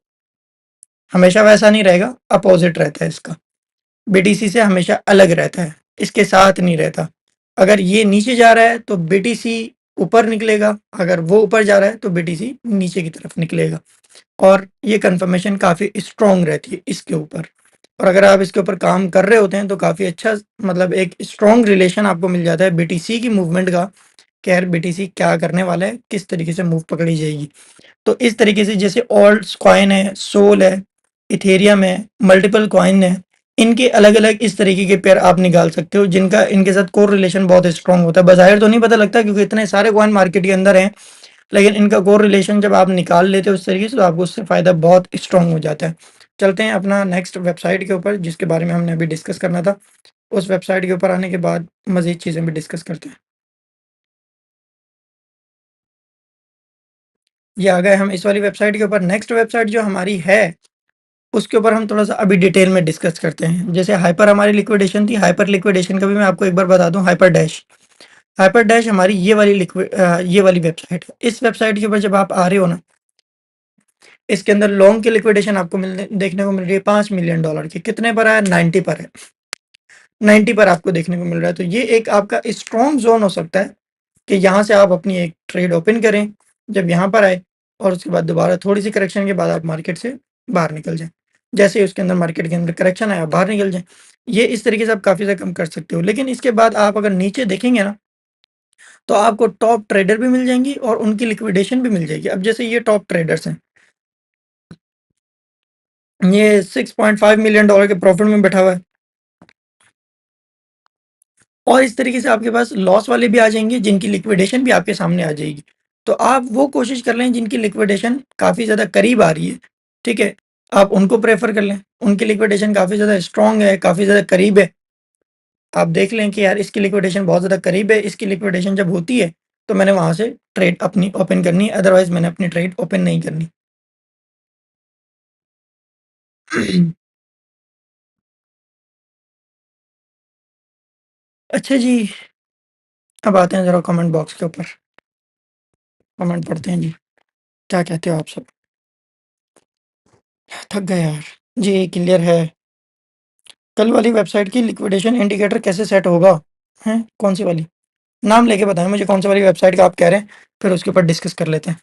हमेशा वैसा नहीं रहेगा, अपोज़िट रहता है इसका। बीटीसी से हमेशा अलग रहता है, इसके साथ नहीं रहता। अगर ये नीचे जा रहा है तो बीटीसी ऊपर निकलेगा, अगर वो ऊपर जा रहा है तो बीटीसी नीचे की तरफ निकलेगा और ये कन्फर्मेशन काफ़ी स्ट्रॉन्ग रहती है इसके ऊपर। और अगर आप इसके ऊपर काम कर रहे होते हैं तो काफ़ी अच्छा मतलब एक स्ट्रॉन्ग रिलेशन आपको मिल जाता है बीटीसी की मूवमेंट का कि बीटीसी क्या करने वाला है, किस तरीके से मूव पकड़ी जाएगी। तो इस तरीके से जैसे ऑल्ट्स कॉइन है, सोल है, इथेरियम है, मल्टीपल कॉइन है, इनके अलग-अलग इस तरीके के पेयर आप निकाल सकते हो जिनका इनके साथ कोर रिलेशन बहुत स्ट्रांग होता है। बाज़ाहिर तो नहीं पता लगता क्योंकि इतने सारे कॉइन मार्केट के अंदर हैं, लेकिन इनका कोर रिलेशन जब आप निकाल लेते हो उस तरीके से तो आपको उससे फ़ायदा बहुत स्ट्रांग हो जाता है। चलते हैं अपना नेक्स्ट वेबसाइट के ऊपर जिसके बारे में हमने अभी डिस्कस करना था। उस वेबसाइट के ऊपर आने के बाद मज़ीद चीज़ें भी डिस्कस करते हैं। ये आ गए हम इस वाली वेबसाइट के ऊपर। नेक्स्ट वेबसाइट जो हमारी है, उसके ऊपर हम थोड़ा-सा अभी डिटेल में डिस्कस करते हैं। जैसे हाइपर हमारी लिक्विडेशन थी, हाइपर लिक्विडेशन का भी मैं आपको एक बार बता दूँ हाइपर डैश। हाइपर डैश हमारी ये वाली वेबसाइट है। इस वेबसाइट के ऊपर जब आप आ रहे हो ना, इसके अंदर लॉन्ग की लिक्विडेशन आपको मिलने देखने को मिल रही है $5 मिलियन की। कितने पर है? 90 पर है। 90 पर आपको देखने को मिल रहा है। तो ये एक आपका स्ट्रॉन्ग ज़ोन हो सकता है कि यहाँ से आप अपनी एक ट्रेड ओपन करें, जब यहाँ पर आए और उसके बाद दोबारा थोड़ी-सी करेक्शन के बाद आप मार्केट से बाहर निकल जाएँ। जैसे ही उसके अंदर मार्केट के अंदर करेक्शन आया, आप बाहर निकल जाएँ। ये इस तरीके से आप काफ़ी ज़्यादा कम कर सकते हो। लेकिन इसके बाद आप अगर नीचे देखेंगे ना, तो आपको टॉप ट्रेडर भी मिल जाएँगी और उनकी लिक्विडेशन भी मिल जाएगी। अब जैसे ये टॉप ट्रेडर्स हैं, ये $6.5 मिलियन के प्रॉफिट में बैठा हुआ है। और इस तरीके से आपके पास लॉस वाले भी आ जाएँगे, जिनकी लिक्विडेशन भी आपके सामने आ जाएगी। तो आप वो कोशिश कर लें जिनकी लिक्विडेशन काफ़ी ज़्यादा करीब आ रही है, ठीक है? आप उनको प्रेफ़र कर लें, उनकी लिक्विडेशन काफ़ी ज़्यादा स्ट्रॉन्ग है, काफ़ी ज़्यादा करीब है। आप देख लें कि यार इसकी लिक्विडेशन बहुत ज़्यादा करीब है, इसकी लिक्विडेशन जब होती है, तो मैंने वहाँ से ट्रेड अपनी ओपन करनी है, अदरवाइज़ मैंने अपनी ट्रेड ओपन नहीं करनी। अच्छा जी, अब आते हैं ज़रा कमेंट बॉक्स के ऊपर, कमेंट पढ़ते हैं जी, क्या कहते हो आप सब? थक गए यार। जी, क्लियर है। कल वाली वेबसाइट की लिक्विडेशन इंडिकेटर कैसे सेट होगा? हैं? कौन-सी वाली? नाम लेके बताएँ मुझे कौन-सी वाली वेबसाइट का आप कह रहे हैं, फिर उसके ऊपर डिस्कस कर लेते हैं।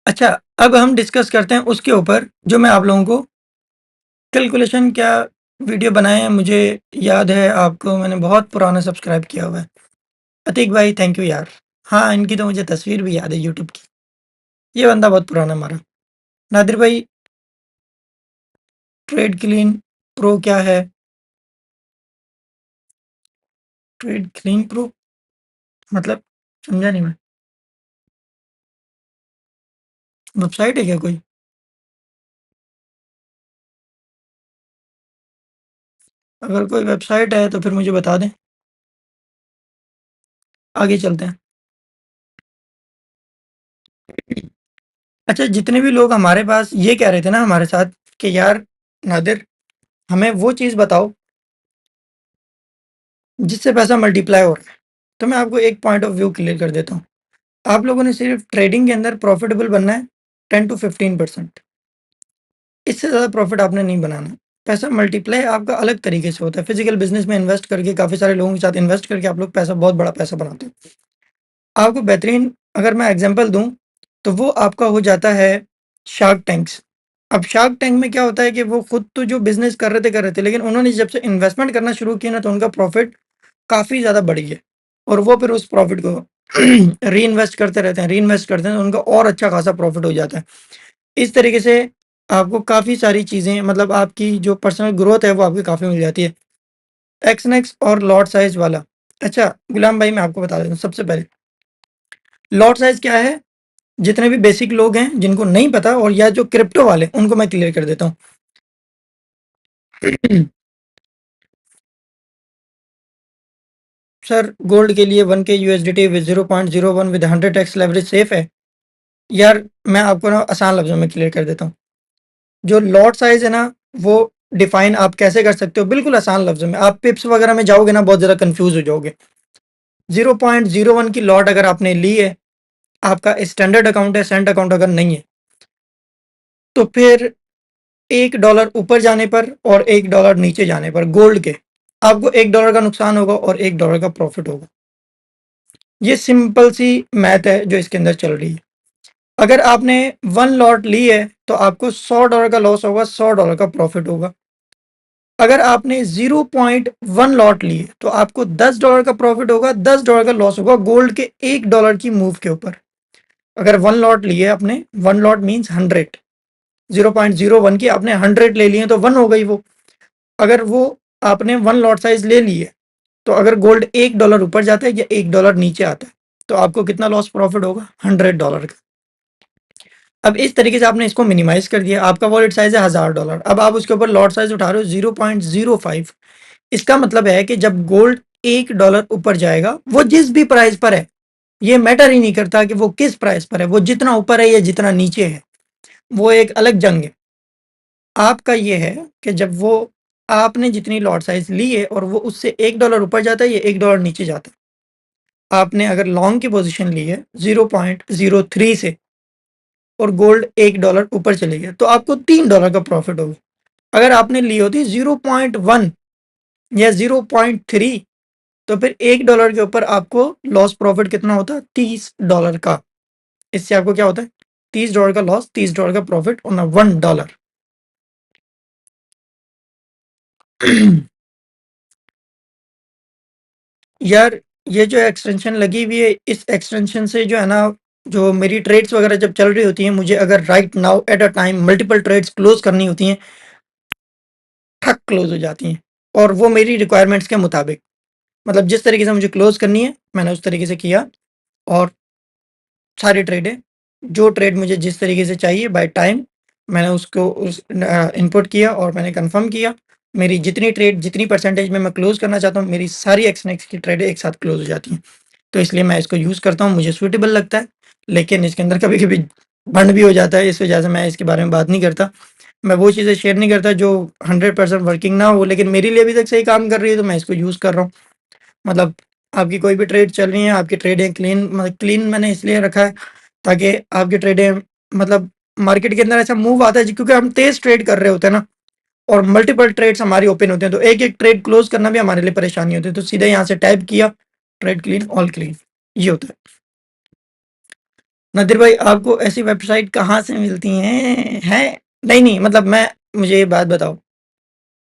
अच्छा, अब हम डिस्कस करते हैं उसके ऊपर जो मैं आप लोगों को कैलकुलेशन क्या वीडियो बनाए हैं, मुझे याद है आपको मैंने बहुत पुराना सब्सक्राइब किया हुआ है। अतीक भाई थैंक यू यार। हाँ, इनकी तो मुझे तस्वीर भी याद है यूट्यूब की। ये बंदा बहुत पुराना हमारा। नादिर भाई ट्रेड क्लीन प्रो क्या है? ट्रेड क्लीन प्रो मतलब समझा नहीं मैं। वेबसाइट है क्या कोई? अगर कोई वेबसाइट है तो फिर मुझे बता दें, आगे चलते हैं। अच्छा जितने भी लोग हमारे पास ये कह रहे थे ना हमारे साथ कि यार नादिर हमें वो चीज़ बताओ जिससे पैसा मल्टीप्लाई हो रहा है। तो मैं आपको एक पॉइंट ऑफ व्यू क्लियर कर देता हूँ। आप लोगों ने सिर्फ ट्रेडिंग के अंदर प्रॉफिटेबल बनना है 10 टू 15%। इससे ज़्यादा प्रॉफिट आपने नहीं बनाना। पैसा मल्टीप्लाई आपका अलग तरीके से होता है। फिज़िकल बिज़नेस में इन्वेस्ट करके काफ़ी सारे लोगों के साथ इन्वेस्ट करके आप लोग पैसा बहुत बड़ा पैसा बनाते हो। आपको बेहतरीन अगर मैं एग्ज़ाम्पल दूँ, तो वो आपका हो जाता है शार्क टैंक्स। अब शार्क टैंक में क्या होता है कि वो खुद तो जो बिज़नेस कर रहे थे, लेकिन उन्होंने जब से इन्वेस्टमेंट करना शुरू किया ना, तो उनका प्रॉफ़िट काफ़ी ज़्यादा बढ़ गया और वो फिर उस प्रॉफ़िट को रीइन्वेस्ट करते हैं, तो उनका और अच्छा खासा प्रॉफ़िट हो जाता है। इस तरीके से आपको काफ़ी सारी चीज़ें मतलब आपकी जो पर्सनल ग्रोथ है, वो आपकी काफ़ी मिल जाती है। एक्सनेक्स और लॉट साइज़ वाला। अच्छा, गुलाम भाई मैं आपको बता देता हूँ सबसे पहले, लॉट साइज़ क्या है? जितने भी बेसिक लोग हैं जिनको नहीं पता और या जो क्रिप्टो वाले उनको मैं क्लियर कर देता हूँ। सर गोल्ड के लिए 1 के USDT with 0.01 with 100x leverage safe है? यार मैं आपको ना आसान लफ्ज़ों में क्लियर कर देता हूँ। जो लॉट साइज़ है ना वो डिफाइन आप कैसे कर सकते हो बिल्कुल आसान लफ्ज़ों में। आप पिप्स वगैरह में जाओगे ना बहुत ज़्यादा कन्फ्यूज़ हो जाओगे। 0.01 की लॉट अगर आपने ली है, आपका स्टैंडर्ड अकाउंट है, सेंट अकाउंट अगर नहीं है, तो फिर $1 ऊपर जाने पर और $1 नीचे जाने पर गोल्ड के, आपको $1 का नुकसान होगा और $1 का प्रॉफ़िट होगा। ये सिंपल सी मैथ है जो इसके अंदर चल रही है। अगर आपने 1 लॉट ली है, तो आपको $100 का लॉस होगा, $100 का प्रॉफ़िट होगा। अगर आपने 0.1 लॉट लिए तो आपको $10 का प्रॉफिट होगा, $10 का लॉस होगा गोल्ड के $1 की मूव के ऊपर। अगर 1 लॉट लिए आपने, 1 लॉट मीन्स 100, 0.01 की आपने 100 ले लिए तो 1 हो गई वो। अगर वो आपने 1 लॉट साइज ले लिए तो अगर गोल्ड $1 ऊपर जाता है या $1 नीचे आता है तो आपको कितना लॉस प्रॉफिट होगा? $100 का। अब इस तरीके से आपने इसको मिनिमाइज कर दिया। आपका वॉलेट साइज है $1000, अब आप उसके ऊपर लॉट साइज उठा रहे हो 0.05। इसका मतलब है कि जब गोल्ड $1 ऊपर जाएगा, वो जिस भी प्राइस पर है, ये मैटर ही नहीं करता कि वो किस प्राइस पर है, वो जितना ऊपर है या जितना नीचे है, वो एक अलग जंग है। आपका ये है कि जब वो आपने जितनी लॉट साइज ली है और वो उससे $1 ऊपर जाता है या $1 नीचे जाता है, आपने अगर लॉन्ग की पोजीशन ली है 0.03 से और गोल्ड $1 ऊपर चले गया तो आपको $3 का प्रॉफिट होगा। अगर आपने ली होती 0.1 या 0.3 तो फिर $1 के ऊपर आपको लॉस प्रॉफिट कितना होता? $30 का। इससे आपको क्या होता है? $30 का लॉस, $30 का प्रॉफिट ऑन $1। यार, ये जो एक्सटेंशन लगी हुई है, इस एक्सटेंशन से जो है ना, जो मेरी ट्रेड्स वगैरह जब चल रही होती हैं, मुझे अगर right now at a time multiple trades close करनी होती हैं, ठक क्लोज हो जाती हैं, और वो मेरी रिक्वायरमेंट्स के मुताबिक, मतलब जिस तरीके से मुझे क्लोज करनी है मैंने उस तरीके से किया, और सारी ट्रेडें, जो ट्रेड मुझे जिस तरीके से चाहिए बाय टाइम, मैंने उसको उस इनपुट किया और मैंने कंफर्म किया। मेरी जितनी ट्रेड, जितनी परसेंटेज में मैं क्लोज करना चाहता हूँ, मेरी सारी एक्सनेक्स की ट्रेडें एक साथ क्लोज हो जाती हैं। तो इसलिए मैं इसको यूज़ करता हूँ, मुझे सूटेबल लगता है, लेकिन इसके अंदर कभी-कभी भंड भी हो जाता है, इस वजह से मैं इसके बारे में बात नहीं करता। मैं वो चीज़ें शेयर नहीं करता जो 100% वर्किंग ना हो, लेकिन मेरे लिए अभी तक सही काम कर रही है, तो मैं इसको यूज़ कर रहा हूँ। मतलब आपकी कोई भी ट्रेड चल रही है, आपकी ट्रेडें क्लीन, मतलब क्लीन मैंने इसलिए रखा है ताकि आपकी ट्रेडें, मतलब मार्केट के अंदर ऐसा मूव आता है क्योंकि हम तेज ट्रेड कर रहे होते हैं ना, और मल्टीपल ट्रेड्स हमारी ओपन होते हैं, तो एक एक ट्रेड क्लोज करना भी हमारे लिए परेशानी होती है, तो सीधे यहाँ से टाइप किया, ट्रेड क्लीन, ऑल क्लीन, ये होता है। नदीर भाई, आपको ऐसी वेबसाइट कहाँ से मिलती हैं? नहीं नहीं, मतलब मैं, मुझे ये बात बताओ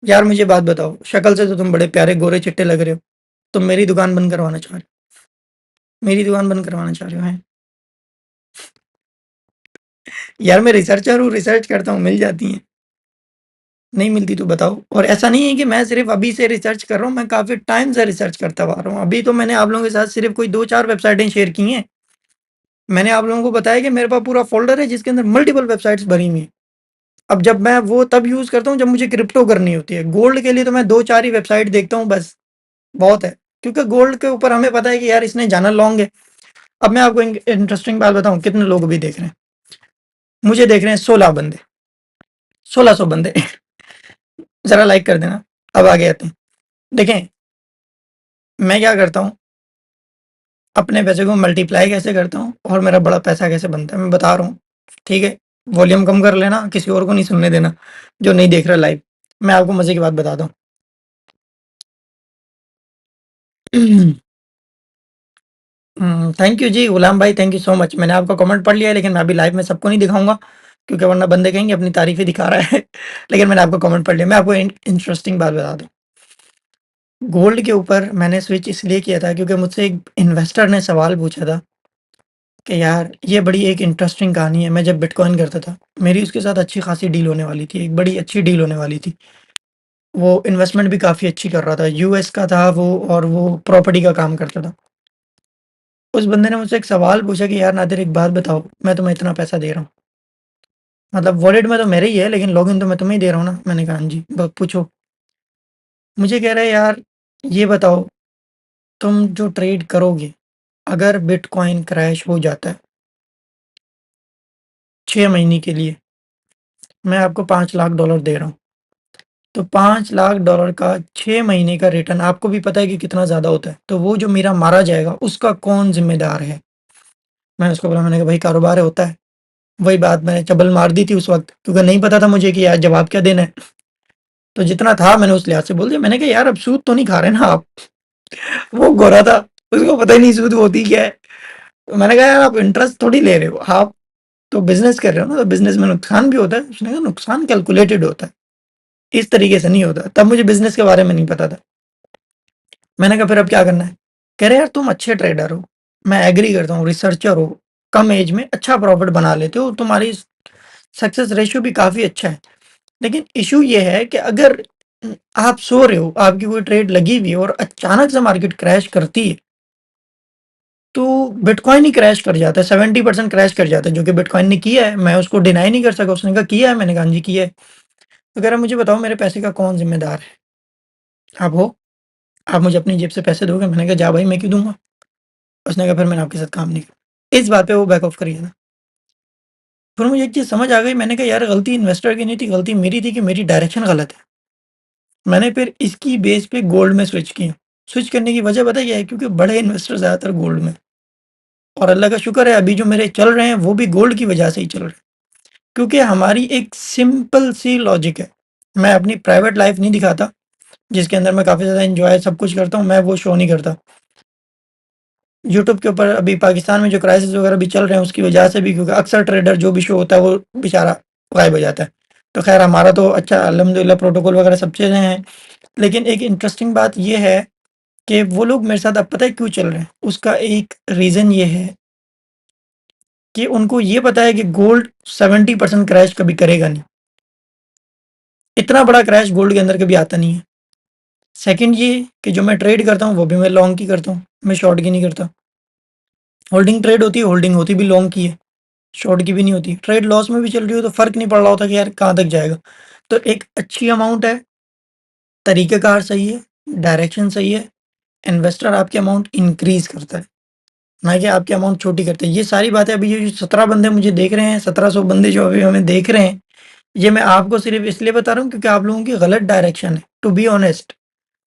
यार, मुझे बात बताओ, शक्ल से तो तुम बड़े प्यारे गोरे चिट्टे लग रहे हो, तुम मेरी दुकान बंद करवाना चाह रहे हो? मेरी दुकान बंद करवाना चाह रहे हो? हैं यार, मैं रिसर्चर हूँ, रिसर्च करता हूँ, मिल जाती हैं। नहीं मिलती तो बताओ। और ऐसा नहीं है कि मैं सिर्फ अभी से रिसर्च कर रहा हूँ, मैं काफ़ी टाइम से रिसर्च करता आ रहा हूँ। अभी तो मैंने आप लोगों के साथ सिर्फ कोई 2-4 वेबसाइटें शेयर की हैं। मैंने आप लोगों को बताया कि मेरे पास पूरा फ़ोल्डर है जिसके अंदर मल्टीपल वेबसाइट्स भरी हुई हैं। अब जब मैं वो तब यूज़ करता हूँ जब मुझे क्रिप्टो करनी होती है। गोल्ड के लिए तो मैं 2-4 ही वेबसाइट देखता हूँ बस, बहुत है। क्योंकि गोल्ड के ऊपर हमें पता है कि यार इसने जाना लॉन्ग है। अब मैं आपको इंटरेस्टिंग बात बताऊँ, कितने लोग अभी देख रहे हैं? मुझे देख रहे हैं 16 बंदे, 1600 बंदे। ज़रा लाइक कर देना। अब आगे आते हैं। देखें, मैं क्या करता हूँ, अपने पैसे को मल्टीप्लाई कैसे करता हूँ और मेरा बड़ा पैसा कैसे बनता है, मैं बता रहा हूँ। ठीक है? वॉल्यूम कम कर लेना, किसी और को नहीं सुनने देना, जो नहीं देख रहा लाइव। मैं आपको मज़े की बात बताता हूँ। थैंक यू जी गुलाम भाई, थैंक यू सो मच। मैंने आपका कमेंट पढ़ लिया है, लेकिन मैं अभी लाइव में सबको नहीं दिखाऊँगा, क्योंकि वरना बंदे कहेंगे अपनी तारीफ़ ही दिखा रहा है। लेकिन मैंने आपका कमेंट पढ़ लिया। मैं आपको इंटरेस्टिंग बात बता दूँ। गोल्ड के ऊपर मैंने स्विच इसलिए किया था क्योंकि मुझसे एक इन्वेस्टर ने सवाल पूछा था कि यार, ये बड़ी एक इंटरेस्टिंग कहानी है। मैं जब बिटकॉइन करता था, मेरी उसके साथ अच्छी खासी डील होने वाली थी, एक बड़ी अच्छी डील होने वाली थी। वो इन्वेस्टमेंट भी काफ़ी अच्छी कर रहा था, यूएस का था वो, और वो प्रॉपर्टी का काम करता था। उस बंदे ने मुझसे एक सवाल पूछा कि यार नादिर, एक बात बताओ, मैं तुम्हें इतना पैसा दे रहा हूँ, मतलब वॉलेट में तो मेरे ही है, लेकिन लॉगिन तो मैं तुम्हें ही दे रहा हूँ ना। मैंने कहा हाँ जी, पूछो। मुझे कह रहा है यार, ये बताओ, तुम जो ट्रेड करोगे, अगर बिटकॉइन क्रैश हो जाता है 6 महीने के लिए, मैं आपको $5 लाख दे रहा हूँ, तो $5 लाख का 6 महीने का रिटर्न आपको भी पता है कि कितना ज़्यादा होता है, तो वो जो मेरा मारा जाएगा उसका कौन जिम्मेदार है? मैंने उसको बोला, मैंने कहा भाई कारोबार है, होता है। वही बात मैंने चबल मार दी थी उस वक्त, क्योंकि नहीं पता था मुझे कि यार जवाब क्या देना है। तो जितना था मैंने उस लिहाज से बोल दिया। मैंने कहा यार, अब सूद तो नहीं खा रहे ना आप? वो गोरा था, उसको पता ही नहीं सूद होती क्या है। तो मैंने कहा यार, आप इंटरेस्ट थोड़ी ले रहे हो, आप तो बिजनेस कर रहे हो ना, तो बिजनेस में नुकसान भी होता है। उसने कहा नुकसान कैलकुलेटेड होता है। इस तरीके से नहीं होता। तब मुझे बिज़नेस के बारे में नहीं पता था। मैंने कहा फिर अब क्या करना है? कह रहे यार तुम अच्छे ट्रेडर हो, मैं एग्री करता हूँ, रिसर्चर हो, कम एज में अच्छा प्रॉफ़िट बना लेते हो, तुम्हारी सक्सेस रेशियो भी काफ़ी अच्छा है। लेकिन इश्यू ये है कि अगर आप सो रहे हो, आपकी कोई ट्रेड लगी हुई है और अचानक से मार्केट क्रैश करती है, तो बिटकॉइन ही क्रैश कर जाता है, 70% क्रैश कर जाता है, जो कि बिटकॉइन ने किया है। मैं उसको डिनाई नहीं कर सका। उसने कहा किया है, मैंने कहा हाँ जी किया है। तो कह रहा मुझे बताओ मेरे पैसे का कौन ज़िम्मेदार है? आप हो, आप मुझे अपनी जेब से पैसे दोगे? मैंने कहा जा भाई मैं क्यों दूँगा? उसने कहा फिर मैंने आपके साथ काम नहीं किया। इस बात पे वो बैक ऑफ कर गया था। फिर मुझे एक चीज़ समझ आ गई, मैंने कहा यार गलती इन्वेस्टर की नहीं थी, गलती मेरी थी कि मेरी डायरेक्शन गलत है। मैंने फिर इसकी बेस पे गोल्ड में स्विच किया। स्विच करने की वजह पता है क्या है? क्योंकि बड़े इन्वेस्टर ज़्यादातर गोल्ड में, और अल्लाह का शुक्र है अभी जो मेरे चल रहे हैं वो भी गोल्ड की वजह से ही चल रहे हैं। क्योंकि हमारी एक सिंपल सी लॉजिक है। मैं अपनी प्राइवेट लाइफ़ नहीं दिखाता, जिसके अंदर मैं काफ़ी ज़्यादा एन्जॉय सब कुछ करता हूँ, मैं वो शो नहीं करता। यूट्यूब के ऊपर अभी पाकिस्तान में जो क्राइसिस वगैरह भी चल रहे हैं उसकी वजह से भी, क्योंकि अक्सर ट्रेडर जो भी शो होता है वो बेचारा गायब हो जाता है। तो ख़ैर हमारा तो अच्छा अल्हम्दुलिल्लाह प्रोटोकॉल वगैरह सब चीज़ें हैं। लेकिन एक इंटरेस्टिंग बात ये है कि वो लोग मेरे साथ अब पता है क्यों चल रहे हैं? उसका एक रीज़न ये है कि उनको ये पता है कि गोल्ड 70% क्रैश कभी करेगा नहीं। इतना बड़ा क्रैश गोल्ड के अंदर कभी आता नहीं है। सेकंड ये कि जो मैं ट्रेड करता हूँ वो भी मैं लॉन्ग की करता हूँ, मैं शॉर्ट की नहीं करता। होल्डिंग ट्रेड होती है, होल्डिंग होती भी लॉन्ग की है, शॉर्ट की भी नहीं होती। ट्रेड लॉस में भी चल रही हो तो फ़र्क नहीं पड़ रहा होता कि यार कहाँ तक जाएगा। तो एक अच्छी अमाउंट है, तरीक़ेकार सही है, डायरेक्शन सही है, इन्वेस्टर आपकी अमाउंट इंक्रीज़ करता है, ना कि आपकी अमाउंट छोटी करता है। ये सारी बातें अभी ये जो 17 बंदे मुझे देख रहे हैं, 1700 बंदे जो अभी हमें देख रहे हैं, ये मैं आपको सिर्फ़ इसलिए बता रहा हूँ क्योंकि आप लोगों की गलत डायरेक्शन है, टू बी ऑनेस्ट।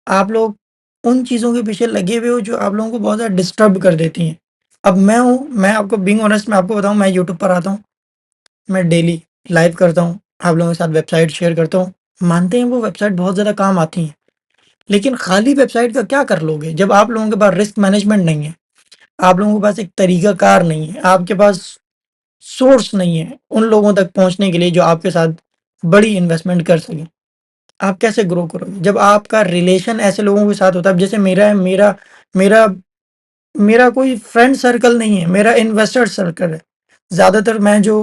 आप लोग उन चीज़ों के पीछे लगे हुए हो जो आप लोगों को बहुत ज़्यादा डिस्टर्ब कर देती हैं। अब मैं हूँ, मैं आपको बीइंग ऑनेस्ट मैं आपको बताऊँ, मैं यूट्यूब पर आता हूँ, मैं डेली लाइव करता हूँ, आप लोगों के साथ वेबसाइट शेयर करता हूँ। मानते हैं वो वेबसाइट बहुत ज़्यादा काम आती हैं, लेकिन खाली वेबसाइट का क्या कर लोगे जब आप लोगों के पास रिस्क मैनेजमेंट नहीं है, आप लोगों के पास एक तरीक़ाकार नहीं है, आपके पास सोर्स नहीं है उन लोगों तक पहुँचने के लिए जो आपके साथ बड़ी इन्वेस्टमेंट कर सकें। आप कैसे ग्रो करोगे? जब आपका रिलेशन ऐसे लोगों के साथ होता है, अब जैसे मेरा है, मेरा मेरा मेरा कोई फ्रेंड सर्कल नहीं है, मेरा इन्वेस्टर सर्कल है। ज़्यादातर मैं जो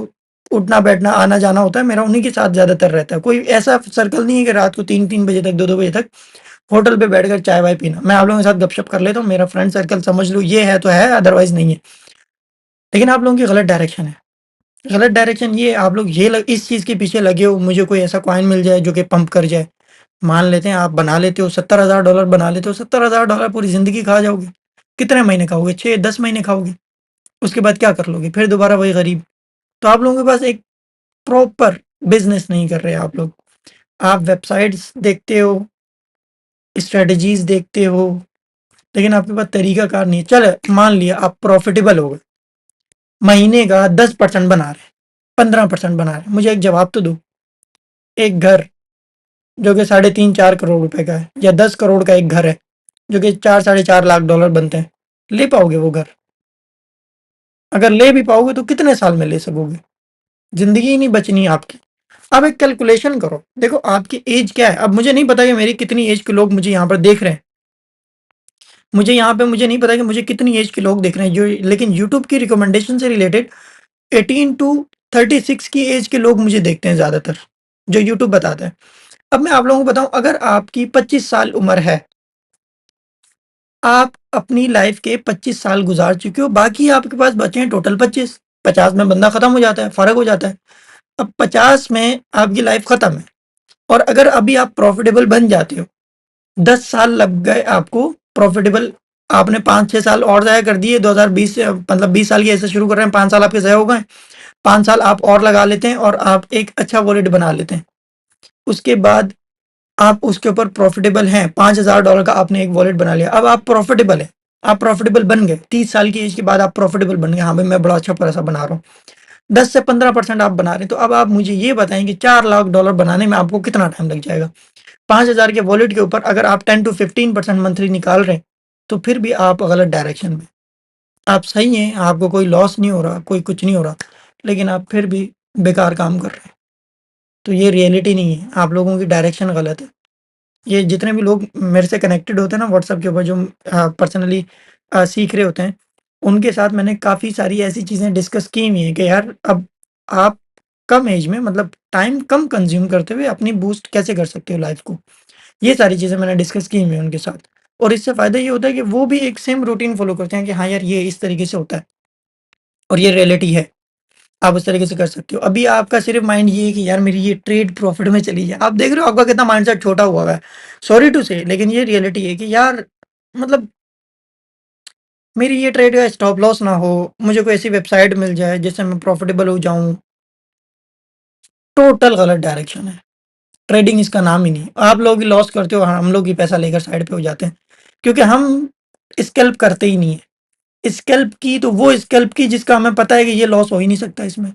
उठना-बैठना, आना-जाना होता है, मेरा उन्हीं के साथ ज़्यादातर रहता है। कोई ऐसा सर्कल नहीं है कि रात को 3-3 बजे तक, 2-2 बजे तक होटल पे बैठकर चाय-वाय पीना। मैं आप लोगों के साथ गपशप कर लेता हूँ, मेरा फ्रेंड सर्कल समझ लो ये है तो है, अदरवाइज़ नहीं है। लेकिन आप लोगों की गलत डायरेक्शन है। गलत डायरेक्शन ये आप लोग ये इस चीज़ के पीछे लगे हो, मुझे कोई ऐसा कॉइन मिल जाए जो कि पंप कर जाए। मान लेते हैं आप बना लेते हो, $70,000 बना लेते हो, $70,000 पूरी ज़िंदगी खा जाओगे। कितने महीने खाओगे? 6-10 महीने खाओगे। उसके बाद क्या कर लोगे? फिर दोबारा वही गरीब। तो आप लोगों के पास एक प्रॉपर बिज़नेस नहीं कर रहे आप लोग। आप वेबसाइट्स देखते हो, स्ट्रैटेजीज़ देखते हो, लेकिन आपके पास तरीक़ाकार नहीं है। चलो मान लिया आप प्रॉफ़िटेबल हो गए, महीने का 10% बना रहे हैं, 15% बना रहे हैं। मुझे एक जवाब तो दो। एक घर जो कि साढ़े 3-4 करोड़ रुपए का है, या 10 करोड़ का एक घर है, जो कि 4 साढ़े 4 लाख डॉलर बनते हैं। ले पाओगे वो घर? अगर ले भी पाओगे तो कितने साल में ले सकोगे? ज़िंदगी ही नहीं बचनी है आपकी। अब एक कैलकुलेशन करो, देखो आपकी एज क्या है? अब मुझे नहीं पता कि मेरी कितनी एज के लोग मुझे यहाँ पर देख रहे हैं। मुझे नहीं पता कि मुझे कितनी एज के लोग देख रहे हैं, जो लेकिन यूट्यूब की रिकमेंडेशन से रिलेटेड 18 टू 36 की एज के लोग मुझे देखते हैं ज़्यादातर, जो यूट्यूब बताता है। अब मैं आप लोगों को बताऊँ, अगर आपकी 25 साल उम्र है, आप अपनी लाइफ के 25 साल गुज़ार चुके हो, बाकी आपके पास बचे हैं टोटल 25। 50 में बंदा खत्म हो जाता है, फ़र्क हो जाता है। अब 50 में आपकी लाइफ खत्म है, और अगर अभी आप प्रॉफिटेबल बन जाते हो, 10 साल लग गए आपको प्रॉफिटेबल, आपने 5-6 साल और ज़ाया कर दिए, 2020 से मतलब 20 साल की ऐसे शुरू कर रहे हैं, 5 साल आपके ज़ाया हो गए, 5 साल आप और लगा लेते हैं और आप एक अच्छा वॉलेट बना लेते हैं। उसके बाद आप उसके ऊपर प्रॉफिटेबल हैं, $5000 का आपने एक वॉलेट बना लिया, अब आप प्रॉफिटेबल हैं, आप प्रॉफिटेबल बन गए, 30 साल की एज के बाद आप प्रॉफिटेबल बन गए, हाँ भाई मैं बड़ा अच्छा पैसा बना रहा हूँ, 10 से 15% आप बना रहे हैं, तो अब आप मुझे ये बताएं कि $4 लाख बनाने में आपको कितना टाइम लग जाएगा? 5000 के वॉलेट के ऊपर अगर आप 10 टू 15% मंथली निकाल रहे हैं, तो फिर भी आप गलत डायरेक्शन में। आप सही हैं, आपको कोई लॉस नहीं हो रहा, कोई कुछ नहीं हो रहा, लेकिन आप फिर भी बेकार काम कर रहे हैं। तो ये रियलिटी नहीं है, आप लोगों की डायरेक्शन गलत है। ये जितने भी लोग मेरे से कनेक्टेड होते हैं ना व्हाट्सएप के ऊपर जो पर्सनली सीख रहे होते हैं, उनके साथ मैंने काफ़ी सारी ऐसी चीज़ें डिस्कस की हुई हैं कि यार अब आप कम एज में मतलब टाइम कम कंज़्यूम करते हुए अपनी बूस्ट कैसे कर सकते हो लाइफ़ को। ये सारी चीज़ें मैंने डिस्कस की हुई हैं उनके साथ और इससे फ़ायदा ये होता है कि वो भी एक सेम रूटीन फ़ॉलो करते हैं कि हाँ यार, ये इस तरीके से होता है और ये रियलिटी है। आप उस तरीके से कर सकते हो। अभी आपका सिर्फ़ माइंड ये है कि यार मेरी ये ट्रेड प्रॉफ़िट में चली जाए। आप देख रहे हो आपका कितना माइंडसेट छोटा हुआ है। सॉरी टू से लेकिन ये रियलिटी है कि यार मतलब मेरी ये ट्रेड का स्टॉप लॉस ना हो, मुझे कोई ऐसी वेबसाइट मिल जाए जिससे मैं प्रॉफ़िटेबल हो जाऊँ। टोटल गलत डायरेक्शन है। ट्रेडिंग इसका नाम ही नहीं। आप लोग ही लॉस करते हो, हम लोग ही पैसा लेकर साइड पे हो जाते हैं। क्योंकि हम स्कैल्प करते ही नहीं है। स्कैल्प की तो वो स्कैल्प की जिसका हमें पता है कि ये लॉस हो ही नहीं सकता इसमें।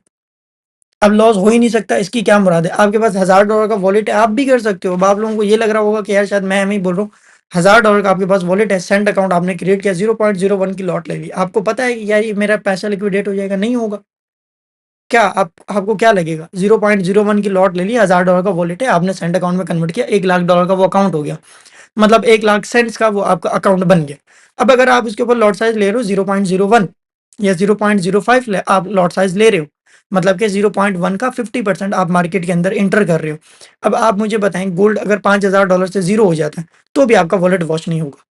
अब लॉस हो ही नहीं सकता, इसकी क्या मुराद है? आपके पास $1000 का वॉलेट है, आप भी कर सकते हो। अब आप लोगों को ये लग रहा होगा कि यार शायद मैं ही बोल रहा हूँ। $1000 का आपके पास वॉलेट है, सेंड अकाउंट आपने क्रिएट किया, 0.01 की लॉट ले ली। आपको पता है कि यार ये मेरा पैसा लिक्विडेट हो जाएगा, नहीं होगा। क्या आपको क्या लगेगा? 0.01 की लॉट ले ली, $1000 का वॉलेट है, आपने सेंड अकाउंट में कन्वर्ट किया, $1,00,000 का वो अकाउंट हो गया। मतलब 1,00,000 सेंट्स का वो आपका अकाउंट बन गया। अब अगर आप उसके ऊपर लॉट साइज़ ले रहे हो 0.01 या 0.05 आप लॉट साइज़ ले रहे हो, मतलब कि 0.1 का 50% आप मार्केट के अंदर एंटर कर रहे हो। अब आप मुझे बताएँ गोल्ड अगर $5,000 से ज़ीरो हो जाता है, तो भी आपका वॉलेट वॉश नहीं होगा।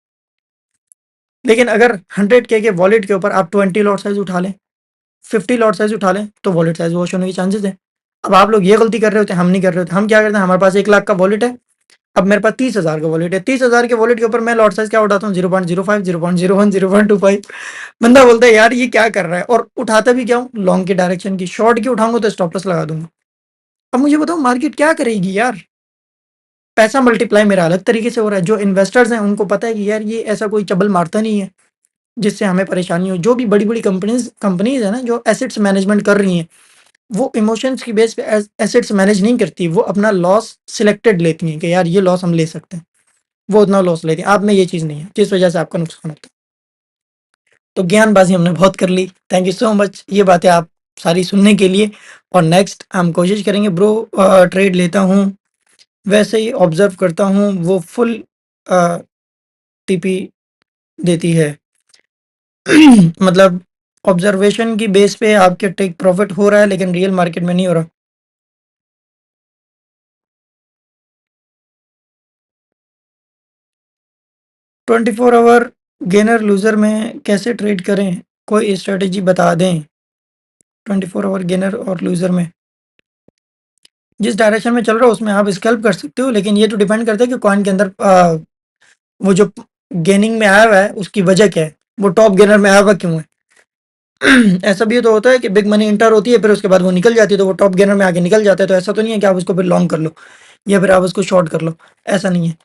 लेकिन अगर 100K के वॉलेट के ऊपर आप 20 लॉट साइज़ उठा लें, 50 लॉट साइज़ उठा लें, तो वॉलेट साइज़ वॉश होने के चांसेज़ हैं। अब आप लोग ये गलती कर रहे होते हैं, हम नहीं कर रहे होते। हम क्या करते हैं, हमारे पास 1,00,000 का वॉलेट है, अब मेरे पास 30,000 का वॉलेट है। 30,000 के वॉलेट के ऊपर मैं लॉट साइज़ क्या उठाता हूँ 0.05, 0.01, 0.25। बंदा बोलता है यार ये क्या कर रहा है और उठाता भी क्या हूँ लॉन्ग की डायरेक्शन की, शॉर्ट की उठाऊँगा तो स्टॉप लॉस लगा दूँगा। अब मुझे बताओ मार्केट क्या करेगी यार? पैसा मल्टीप्लाई मेरा अलग तरीके से हो रहा है। जो इन्वेस्टर्स हैं उनको पता है कि यार ये ऐसा कोई चब्बल मारता नहीं है, जिससे हमें परेशानी हो। जो भी बड़ी-बड़ी कंपनीज़ कंपनीज़ है ना जो एसेट्स मैनेजमेंट कर रही हैं, वो इमोशंस की बेस पे एसेट्स मैनेज नहीं करती। वो अपना लॉस सिलेक्टेड लेती हैं कि यार ये लॉस हम ले सकते हैं। वो उतना लॉस लेती हैं। आप में ये चीज़ नहीं है, जिस वजह से आपका नुकसान होता है। तो ज्ञानबाज़ी हमने बहुत कर ली। थैंक यू सो मच ये बातें आप सारी सुनने के लिए और नेक्स्ट हम कोशिश करेंगे ब्रो। ट्रेड लेता हूँ, वैसे ही ऑब्ज़र्व करता हूँ, वो फुल अ, टीपी देती है। मतलब ऑब्ज़र्वेशन की बेस पे आपके टेक प्रॉफ़िट हो रहा है लेकिन रियल मार्केट में नहीं हो रहा। 24 आवर गेनर लूज़र में कैसे ट्रेड करें? कोई स्ट्रैटेजी बता दें। 24 आवर गेनर और लूज़र में जिस डायरेक्शन में चल रहा है उसमें आप स्कैल्प कर सकते हो, लेकिन ये तो डिपेंड करता है कि कॉइन के अंदर वो जो गेनिंग में आया हुआ है उसकी वजह क्या है? वो टॉप गेनर में आया हुआ क्यों है? ऐसा भी तो होता है कि बिग मनी एंटर होती है फिर उसके बाद वो निकल जाती है तो वो टॉप गेनर में आके निकल जाता है, तो ऐसा तो नहीं है कि आप उसको फिर लॉन्ग कर लो या फिर आप उसको शॉर्ट कर लो, ऐसा नहीं है।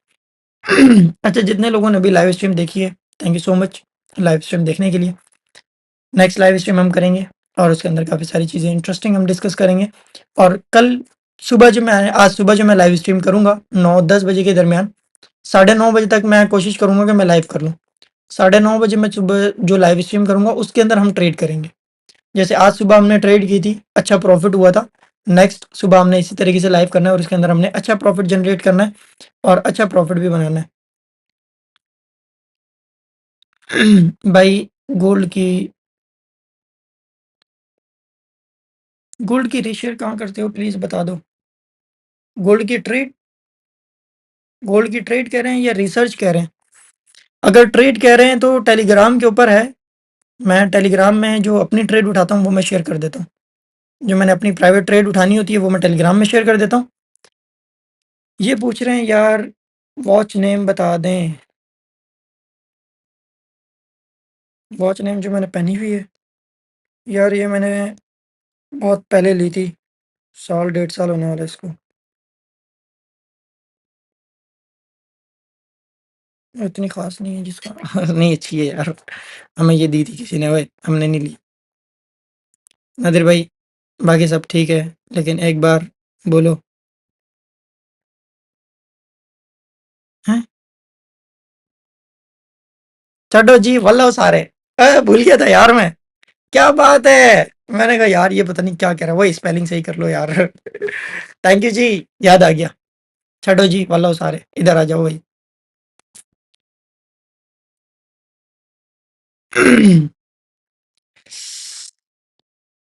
अच्छा, जितने लोगों ने अभी लाइव स्ट्रीम देखी है, thank you so much live stream देखने के लिए। नेक्स्ट लाइव स्ट्रीम हम करेंगे और उसके अंदर काफ़ी सारी चीज़ें इंटरेस्टिंग हम डिस्कस करेंगे। और कल सुबह जो मैं आज सुबह जो मैं लाइव स्ट्रीम करूँगा 9-10 बजे के दरमियान, 9:30 बजे तक मैं कोशिश करूँगा कि मैं लाइव कर लूँ। 9:30 बजे मैं सुबह जो लाइव स्ट्रीम करूँगा उसके अंदर हम ट्रेड करेंगे। जैसे आज सुबह हमने ट्रेड की थी, अच्छा प्रॉफ़िट हुआ था। नेक्स्ट सुबह हमने इसी तरीके से लाइव करना है और उसके अंदर हमने अच्छा प्रॉफ़िट जनरेट करना है और अच्छा प्रॉफ़िट भी बनाना है। भाई गोल्ड की गोल्ड की रीशेयर कहाँ करते हो प्लीज़ बता दो? गोल्ड की ट्रेड गोल्ड की ट्रेड कह रहे हैं या रिसर्च कह रहे हैं? अगर ट्रेड कह रहे हैं तो टेलीग्राम के ऊपर है। मैं टेलीग्राम में जो अपनी ट्रेड उठाता हूँ वो मैं शेयर कर देता हूँ। जो मैंने अपनी प्राइवेट ट्रेड उठानी होती है वो मैं टेलीग्राम में शेयर कर देता हूँ। ये पूछ रहे हैं यार वॉच नेम बता दें। वॉच नेम जो मैंने पहनी हुई है, यार ये मैंने बहुत पहले ली थी, साल 1.5 साल होने वाला है इसको। इतनी ख़ास नहीं है जिसका नहीं अच्छी है यार, हमें ये दी थी किसी ने, ओए हमने नहीं ली। नादिर भाई बाकी सब ठीक है, लेकिन एक बार बोलो। हैं? छड्डो जी वल्लो सारे। भूल गया था यार मैं। क्या बात है! मैंने कहा यार ये पता नहीं क्या कह रहा है, वही स्पेलिंग सही कर लो यार। थैंक यू जी, याद आ गया। छठो जी वालो सारे इधर आ जाओ भाई।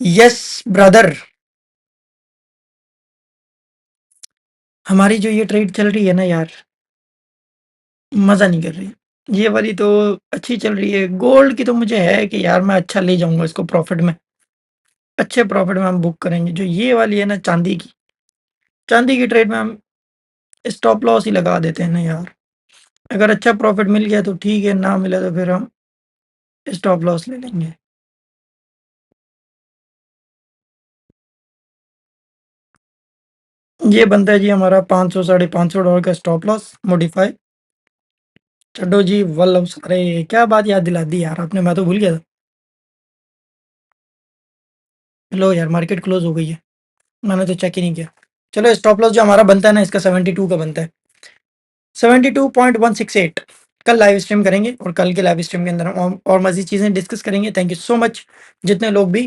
Yes brother. हमारी जो ये ट्रेड चल रही है ना यार, मजा नहीं कर रही। ये वाली तो अच्छी चल रही है। गोल्ड की तो मुझे है कि यार मैं अच्छा ले जाऊंगा इसको प्रॉफिट में, अच्छे प्रॉफिट में हम बुक करेंगे। जो ये वाली है ना चांदी की, चांदी की ट्रेड में हम स्टॉप लॉस ही लगा देते हैं ना यार। अगर अच्छा प्रॉफिट मिल गया तो ठीक है, ना मिला तो फिर हम स्टॉप लॉस ले लेंगे। ये बनता है जी हमारा 500 साढ़े 500 डॉलर का स्टॉप लॉस मॉडिफाई। चड्डो जी वल्लभ सारे, क्या बात याद दिला दी यार आपने, मैं तो भूल गया था। लो यार मार्केट क्लोज हो गई है, मैंने तो चेक ही नहीं किया। चलो स्टॉप लॉस जो हमारा बनता है ना, इसका 72 का बनता है, 72.168। कल लाइव स्ट्रीम करेंगे और कल के लाइव स्ट्रीम के अंदर हम और मज़ीद चीज़ें डिस्कस करेंगे। Thank you so much. जितने लोग भी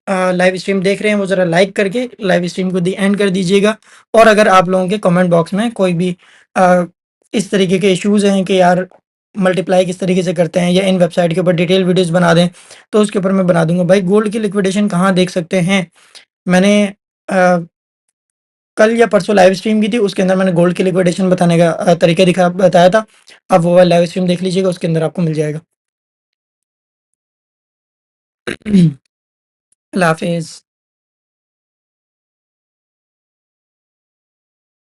लाइव स्ट्रीम देख रहे हैं वो ज़रा लाइक करके लाइव स्ट्रीम को दी एंड कर दीजिएगा। और अगर आप लोगों के कमेंट बॉक्स में कोई भी अ, इस तरीके के इश्यूज़ हैं कि यार मल्टीप्लाई किस तरीके से करते हैं या इन वेबसाइट के ऊपर डिटेल वीडियोज़ बना दें, तो उसके ऊपर मैं बना दूंगा। भाई गोल्ड की लिक्विडेशन कहाँ देख सकते हैं, मैंने अ, कल या परसों लाइव स्ट्रीम की थी, उसके अंदर मैंने गोल्ड की लिक्विडेशन बताने का तरीका दिखा बताया था। आप वो वाला लाइव स्ट्रीम देख लीजिएगा, उसके अंदर आपको मिल जाएगा। अल्लाह हाफिज़।